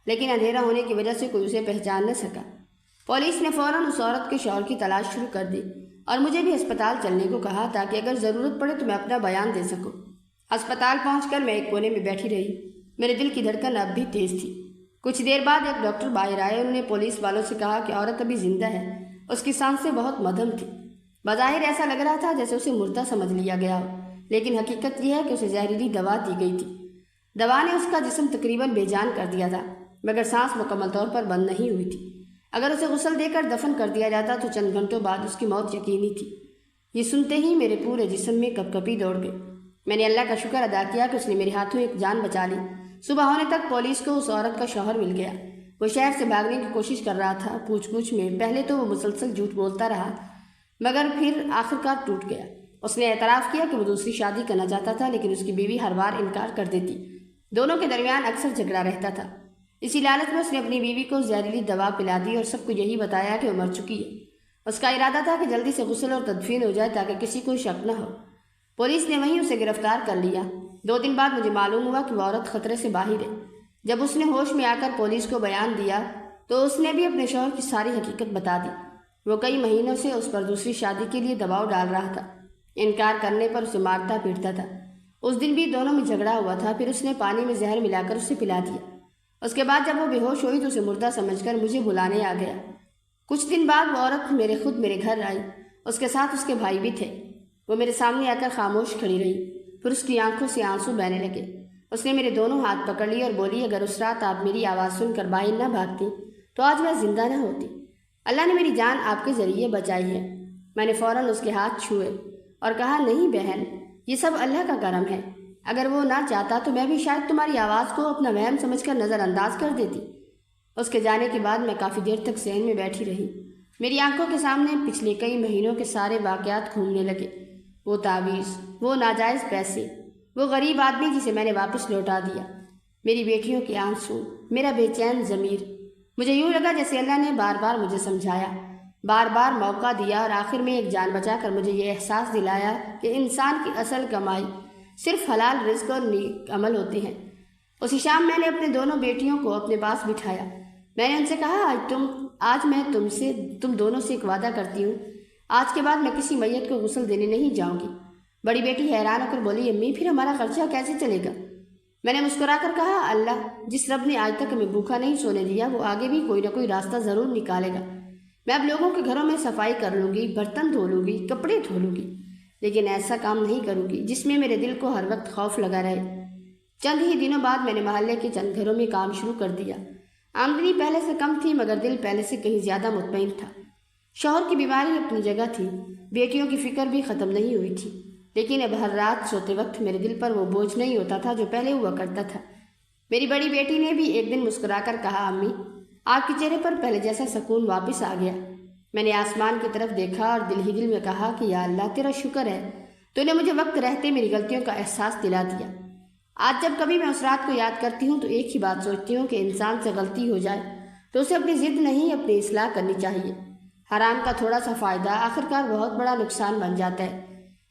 لیکن اندھیرا ہونے کی وجہ سے کوئی اسے پہچان نہ سکا۔ پولیس نے فوراً اس عورت کے شوہر کی تلاش شروع کر دی اور مجھے بھی ہسپتال چلنے کو کہا تاکہ اگر ضرورت پڑے تو میں اپنا بیان دے سکوں۔ ہسپتال پہنچ کر میں ایک کونے میں بیٹھی رہی، میرے دل کی دھڑکن اب بھی تیز تھی۔ کچھ دیر بعد ایک ڈاکٹر باہر آئے۔ انہوں نے پولیس والوں سے کہا کہ عورت ابھی زندہ ہے، اس کی سانسیں بہت مدھم تھی۔ بظاہر ایسا لگ رہا تھا جیسے اسے مردہ سمجھ لیا گیا ہو، لیکن حقیقت یہ ہے کہ اسے زہریلی دوا دی گئی تھی۔ دوا نے اس کا جسم تقریباً بے جان کر دیا تھا، مگر سانس مکمل طور پر بند نہیں ہوئی تھی۔ اگر اسے غسل دے کر دفن کر دیا جاتا تو چند گھنٹوں بعد اس کی موت یقینی تھی۔ یہ سنتے ہی میرے پورے جسم میں کپ کپی دوڑ گئی۔ میں نے اللہ کا شکر ادا کیا کہ اس نے میرے ہاتھوں ایک جان بچا لی۔ صبح ہونے تک پولیس کو اس عورت کا شوہر مل گیا۔ وہ شہر سے بھاگنے کی کوشش کر رہا تھا۔ پوچھ گچھ میں پہلے تو وہ مسلسل جھوٹ بولتا رہا، مگر پھر آخرکار ٹوٹ گیا۔ اس نے اعتراف کیا کہ وہ دوسری شادی کرنا چاہتا تھا، لیکن اس کی بیوی ہر بار انکار کر دیتی۔ دونوں کے درمیان اکثر جھگڑا رہتا تھا۔ اسی لالچ میں اس نے اپنی بیوی کو زہریلی دوا پلا دی اور سب کو یہی بتایا کہ وہ مر چکی ہے۔ اس کا ارادہ تھا کہ جلدی سے غسل اور تدفین ہو جائے تاکہ کسی کو شک نہ ہو۔ پولیس نے وہیں اسے گرفتار کر لیا۔ 2 دن بعد مجھے معلوم ہوا کہ وہ عورت خطرے سے باہر ہے۔ جب اس نے ہوش میں آ کر پولیس کو بیان دیا تو اس نے بھی اپنے شوہر کی ساری حقیقت بتا دی۔ وہ کئی مہینوں سے اس پر دوسری شادی کے لیے دباؤ ڈال رہا تھا۔ انکار کرنے پر اسے مارتا پیٹتا تھا۔ اس دن بھی دونوں میں جھگڑا ہوا تھا، پھر اس نے پانی میں زہر ملا کر اسے پلا دیا۔ اس کے بعد جب وہ بے ہوش ہوئی تو اسے مردہ سمجھ کر مجھے بلانے آ گیا۔ کچھ دن بعد وہ عورت خود میرے گھر آئی۔ اس کے ساتھ اس کے بھائی بھی تھے۔ وہ میرے سامنے آ کر خاموش کھڑی رہی، پھر اس کی آنکھوں سے آنسو بہنے لگے۔ اس نے میرے دونوں ہاتھ پکڑ لیے اور بولی، اگر اس رات آپ میری آواز سن کر باہر نہ بھاگتی تو آج میں زندہ نہ ہوتی۔ اللہ نے میری جان آپ کے ذریعے بچائی ہے۔ میں نے فوراً اس کے ہاتھ چھوئے اور کہا، نہیں بہن، یہ سب اللہ کا کرم ہے۔ اگر وہ نہ چاہتا تو میں بھی شاید تمہاری آواز کو اپنا وہم سمجھ کر نظر انداز کر دیتی۔ اس کے جانے کے بعد میں کافی دیر تک ذہن میں بیٹھی رہی۔ میری آنکھوں کے سامنے پچھلے کئی مہینوں کے سارے واقعات گھومنے لگے۔ وہ تعویذ، وہ ناجائز پیسے، وہ غریب آدمی جسے میں نے واپس لوٹا دیا، میری بیٹیوں کے آنسو، میرا بے چین ضمیر۔ مجھے یوں لگا جیسے اللہ نے بار بار مجھے سمجھایا، بار بار موقع دیا اور آخر میں ایک جان بچا کر مجھے یہ احساس دلایا کہ انسان کی اصل کمائی صرف حلال رزق اور نیک عمل ہوتے ہیں۔ اسی شام میں نے اپنے دونوں بیٹیوں کو اپنے پاس بٹھایا۔ میں نے ان سے کہا، آج میں تم دونوں سے ایک وعدہ کرتی ہوں، آج کے بعد میں کسی میت کو غسل دینے نہیں جاؤں گی۔ بڑی بیٹی حیران ہو کر بولی، امی پھر ہمارا خرچہ کیسے چلے گا؟ میں نے مسکرا کر کہا، اللہ، جس رب نے آج تک ہمیں بھوکا نہیں سونے دیا وہ آگے بھی کوئی نہ کوئی راستہ ضرور نکالے گا۔ میں اب لوگوں کے گھروں میں صفائی کر لوں گی، برتن دھو لوں گی، کپڑے دھو لوں گی، لیکن ایسا کام نہیں کروں گی جس میں میرے دل کو ہر وقت خوف لگا رہے۔ چند ہی دنوں بعد میں نے محلے کے چند گھروں میں کام شروع کر دیا۔ آمدنی پہلے سے کم تھی مگر دل پہلے سے کہیں زیادہ مطمئن تھا۔ شوہر کی بیماری اپنی جگہ تھی، بیٹیوں کی فکر بھی ختم نہیں ہوئی تھی، لیکن اب ہر رات سوتے وقت میرے دل پر وہ بوجھ نہیں ہوتا تھا جو پہلے ہوا کرتا تھا۔ میری بڑی بیٹی نے بھی ایک دن مسکرا کر کہا، امی، آپ کے چہرے پر پہلے جیسا سکون واپس آ گیا۔ میں نے آسمان کی طرف دیکھا اور دل ہی دل میں کہا کہ یا اللہ، تیرا شکر ہے تو نے مجھے وقت رہتے میری غلطیوں کا احساس دلا دیا۔ آج جب کبھی میں اس رات کو یاد کرتی ہوں تو ایک ہی بات سوچتی ہوں کہ انسان سے غلطی ہو جائے تو اسے اپنی ضد نہیں اپنی اصلاح کرنی چاہیے۔ حرام کا تھوڑا سا فائدہ آخرکار بہت بڑا نقصان بن جاتا ہے،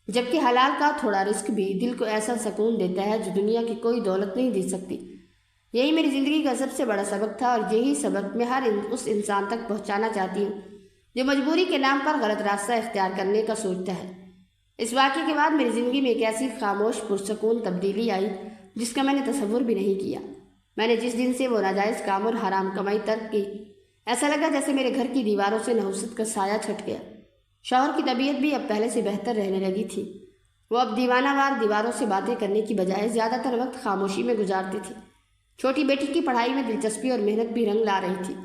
جبکہ حلال کا تھوڑا رزق بھی دل کو ایسا سکون دیتا ہے جو دنیا کی کوئی دولت نہیں دے سکتی۔ یہی میری زندگی کا سب سے بڑا سبق تھا اور یہی سبق میں ہر اس انسان تک پہنچانا چاہتی ہوں جو مجبوری کے نام پر غلط راستہ اختیار کرنے کا سوچتا ہے۔ اس واقعے کے بعد میری زندگی میں ایک ایسی خاموش پرسکون تبدیلی آئی جس کا میں نے تصور بھی نہیں کیا۔ میں نے جس دن سے وہ ناجائز کام اور حرام کمائی ترک کی، ایسا لگا جیسے میرے گھر کی دیواروں سے نحوست کا سایہ چھٹ گیا۔ شوہر کی طبیعت بھی اب پہلے سے بہتر رہنے لگی تھی۔ وہ اب دیوانہ وار دیواروں سے باتیں کرنے کی بجائے زیادہ تر وقت خاموشی میں گزارتی تھی۔ چھوٹی بیٹی کی پڑھائی میں دلچسپی اور محنت بھی رنگ لا رہی تھی۔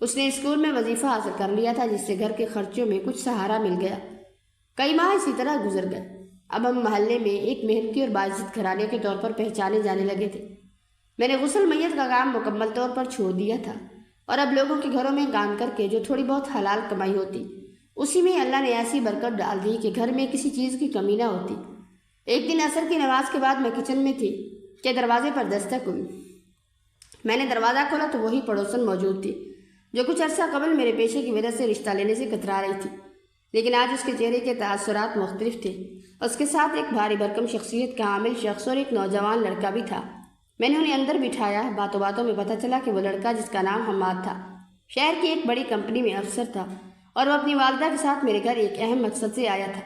اس نے اسکول میں وظیفہ حاصل کر لیا تھا جس سے گھر کے خرچوں میں کچھ سہارا مل گیا۔ کئی ماہ اسی طرح گزر گئے۔ اب ہم محلے میں ایک محنتی اور باعزت گھرانے کے طور پر پہچانے جانے لگے تھے۔ میں نے غسل میت کا کام مکمل طور پر چھوڑ دیا تھا اور اب لوگوں کے گھروں میں کام کر کے جو تھوڑی بہت حلال کمائی ہوتی اسی میں اللہ نے ایسی برکت ڈال دی کہ گھر میں کسی چیز کی کمی نہ ہوتی۔ ایک دن عصر کی نماز کے بعد میں کچن میں تھی کہ دروازے پر دستک ہوئی۔ میں نے دروازہ کھولا تو وہی پڑوسن موجود تھی جو کچھ عرصہ قبل میرے پیشے کی وجہ سے رشتہ لینے سے کترا رہی تھی، لیکن آج اس کے چہرے کے تاثرات مختلف تھے۔ اس کے ساتھ ایک بھاری بھرکم شخصیت کا حامل شخص اور ایک نوجوان لڑکا بھی تھا۔ میں نے انہیں اندر بٹھایا۔ باتوں باتوں میں پتہ چلا کہ وہ لڑکا جس کا نام حماد تھا شہر کی ایک بڑی کمپنی میں افسر تھا اور وہ اپنی والدہ کے ساتھ میرے گھر ایک اہم مقصد سے آیا تھا۔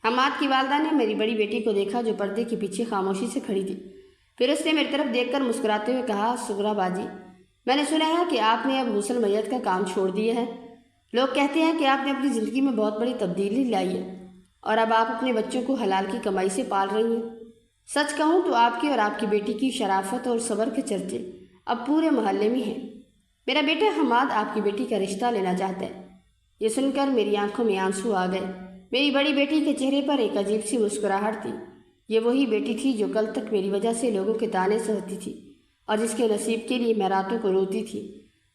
حماد کی والدہ نے میری بڑی بیٹی کو دیکھا جو پردے کے پیچھے خاموشی سے کھڑی تھی۔ پھر اس نے میری طرف دیکھ کر مسکراتے ہوئے کہا، سغرا باجی، میں نے سنا ہے کہ آپ نے اب غسل میت کا کام چھوڑ دیا ہے۔ لوگ کہتے ہیں کہ آپ نے اپنی زندگی میں بہت بڑی تبدیلی لائی ہے اور اب آپ اپنے بچوں کو حلال کی کمائی سے پال رہی ہیں۔ سچ کہوں تو آپ کی اور آپ کی بیٹی کی شرافت اور صبر کے چرچے اب پورے محلے میں ہیں۔ میرا بیٹا حماد آپ کی بیٹی کا رشتہ لینا چاہتا ہے۔ یہ سن کر میری آنکھوں میں آنسو آ گئے۔ میری بڑی بیٹی کے چہرے پر ایک عجیب سی مسکراہٹ تھی۔ یہ وہی بیٹی تھی جو کل تک میری وجہ سے لوگوں کے طعنے سہتی تھی اور جس کے نصیب کے لیے میں راتوں کو روتی تھی،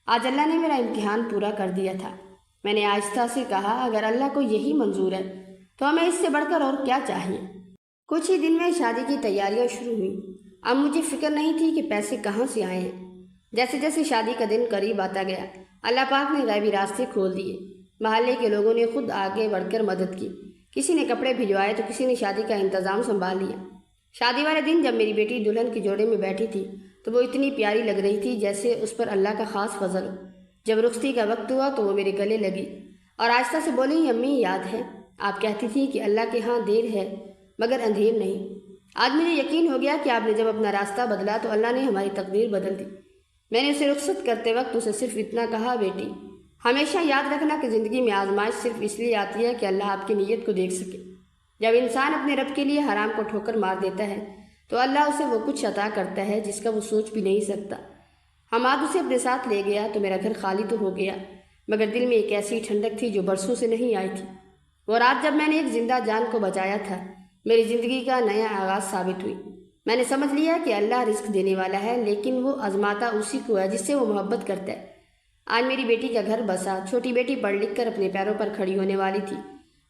آج اللہ نے میرا امتحان پورا کر دیا تھا۔ میں نے آہستہ سے کہا، اگر اللہ کو یہی منظور ہے تو ہمیں اس سے بڑھ کر اور کیا چاہیے۔ کچھ ہی دن میں شادی کی تیاریاں شروع ہوئیں۔ اب مجھے فکر نہیں تھی کہ پیسے کہاں سے آئے ہیں۔ جیسے جیسے شادی کا دن قریب آتا گیا، اللہ پاک نے غیبی راستے کھول دیے۔ محلے کے لوگوں نے خود آگے بڑھ کر مدد کی، کسی نے کپڑے بھجوائے تو کسی نے شادی کا انتظام سنبھال لیا۔ شادی والے دن جب میری بیٹی دلہن کے جوڑے میں بیٹھی تھی تو وہ اتنی پیاری لگ رہی تھی جیسے اس پر اللہ کا خاص فضل ہو۔ جب رخصتی کا وقت ہوا تو وہ میرے گلے لگی اور آہستہ سے بولی، امی یاد ہے آپ کہتی تھی کہ اللہ کے ہاں دیر ہے مگر اندھیر نہیں۔ آج مجھے یقین ہو گیا کہ آپ نے جب اپنا راستہ بدلا تو اللہ نے ہماری تقدیر بدل دی۔ میں نے اسے رخصت کرتے وقت اسے صرف اتنا کہا، بیٹی ہمیشہ یاد رکھنا کہ زندگی میں آزمائش صرف اس لیے آتی ہے کہ اللہ آپ کی نیت کو دیکھ سکے۔ جب انسان اپنے رب کے لیے حرام کو ٹھوکر مار دیتا ہے تو اللہ اسے وہ کچھ عطا کرتا ہے جس کا وہ سوچ بھی نہیں سکتا۔ حماد اسے اپنے ساتھ لے گیا تو میرا گھر خالی تو ہو گیا، مگر دل میں ایک ایسی ٹھنڈک تھی جو برسوں سے نہیں آئی تھی۔ وہ رات جب میں نے ایک زندہ جان کو بچایا تھا، میری زندگی کا نیا آغاز ثابت ہوئی۔ میں نے سمجھ لیا کہ اللہ رزق دینے والا ہے، لیکن وہ آزماتا اسی کو ہے جس سے وہ محبت کرتا ہے۔ آج میری بیٹی کا گھر بسا، چھوٹی بیٹی پڑھ لکھ کر اپنے پیروں پر کھڑی ہونے والی تھی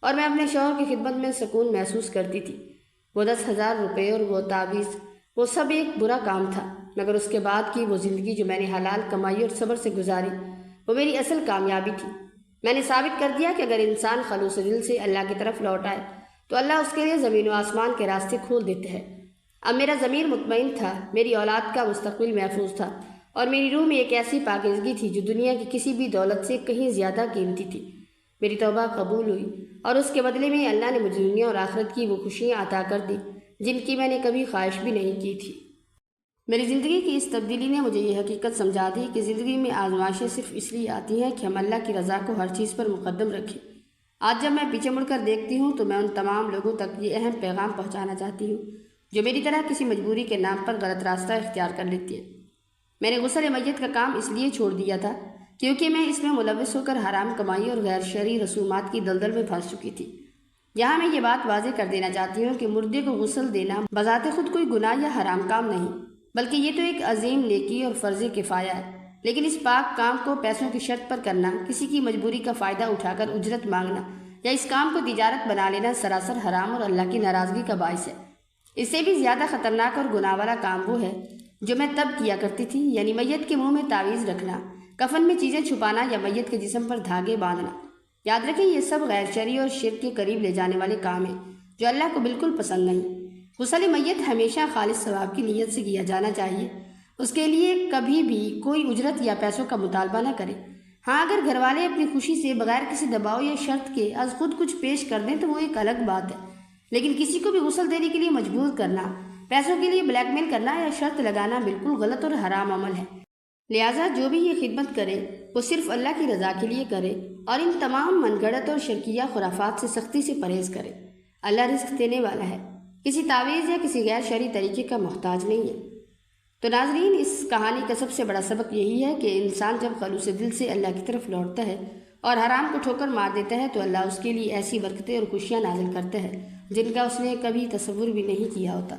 اور میں اپنے شوہر کی خدمت میں سکون محسوس کرتی تھی۔ وہ 10,000 روپے اور وہ تعویذ، وہ سب ایک برا کام تھا، مگر اس کے بعد کی وہ زندگی جو میں نے حلال کمائی اور صبر سے گزاری، وہ میری اصل کامیابی تھی۔ میں نے ثابت کر دیا کہ اگر انسان خلوص دل سے اللہ کی طرف لوٹ آئے تو اللہ اس کے لیے زمین و آسمان کے راستے کھول دیتے ہیں۔ اب میرا ضمیر مطمئن تھا، میری اولاد کا مستقبل محفوظ تھا اور میری روح میں ایک ایسی پاکیزگی تھی جو دنیا کی کسی بھی دولت سے کہیں زیادہ قیمتی تھی۔ میری توبہ قبول ہوئی اور اس کے بدلے میں اللہ نے مجھے دنیا اور آخرت کی وہ خوشیاں عطا کر دی جن کی میں نے کبھی خواہش بھی نہیں کی تھی۔ میری زندگی کی اس تبدیلی نے مجھے یہ حقیقت سمجھا دی کہ زندگی میں آزمائشیں صرف اس لیے آتی ہیں کہ ہم اللہ کی رضا کو ہر چیز پر مقدم رکھیں۔ آج جب میں پیچھے مڑ کر دیکھتی ہوں تو میں ان تمام لوگوں تک یہ اہم پیغام پہنچانا چاہتی ہوں جو میری طرح کسی مجبوری کے نام پر غلط راستہ اختیار کر لیتی ہے۔ میں نے غسل میت کا کام اس لیے چھوڑ دیا تھا کیونکہ میں اس میں ملوث ہو کر حرام کمائی اور غیر شرعی رسومات کی دلدل میں پھنس چکی تھی۔ یہاں میں یہ بات واضح کر دینا چاہتی ہوں کہ مردے کو غسل دینا بذات خود کوئی گناہ یا حرام کام نہیں، بلکہ یہ تو ایک عظیم نیکی اور فرض کفایہ ہے۔ لیکن اس پاک کام کو پیسوں کی شرط پر کرنا، کسی کی مجبوری کا فائدہ اٹھا کر اجرت مانگنا یا اس کام کو تجارت بنا لینا سراسر حرام اور اللہ کی ناراضگی کا باعث ہے۔ اس سے بھی زیادہ خطرناک اور گناہ والا کام وہ ہے جو میں تب کیا کرتی تھی، یعنی میت کے منہ میں تعویذ رکھنا، کفن میں چیزیں چھپانا یا میت کے جسم پر دھاگے باندھنا۔ یاد رکھیں یہ سب غیر شرعی اور شرک کے قریب لے جانے والے کام ہیں جو اللہ کو بالکل پسند نہیں۔ غسل میت ہمیشہ خالص ثواب کی نیت سے کیا جانا چاہیے، اس کے لیے کبھی بھی کوئی اجرت یا پیسوں کا مطالبہ نہ کرے۔ ہاں اگر گھر والے اپنی خوشی سے بغیر کسی دباؤ یا شرط کے از خود کچھ پیش کر دیں تو وہ ایک الگ بات ہے، لیکن کسی کو بھی غسل دینے کے لیے مجبور کرنا، پیسوں کے لیے بلیک میل کرنا یا شرط لگانا بالکل غلط اور حرام عمل ہے۔ لہٰذا جو بھی یہ خدمت کرے وہ صرف اللہ کی رضا کے لیے کرے اور ان تمام من گھڑت اور شرکیہ خرافات سے سختی سے پرہیز کرے۔ اللہ رزق دینے والا ہے، کسی تعویذ یا کسی غیر شرعی طریقے کا محتاج نہیں ہے۔ تو ناظرین، اس کہانی کا سب سے بڑا سبق یہی ہے کہ انسان جب خلوص دل سے اللہ کی طرف لوٹتا ہے اور حرام کو ٹھوکر مار دیتا ہے تو اللہ اس کے لیے ایسی برکتیں اور خوشیاں نازل کرتا ہے جن کا اس نے کبھی تصور بھی نہیں کیا ہوتا۔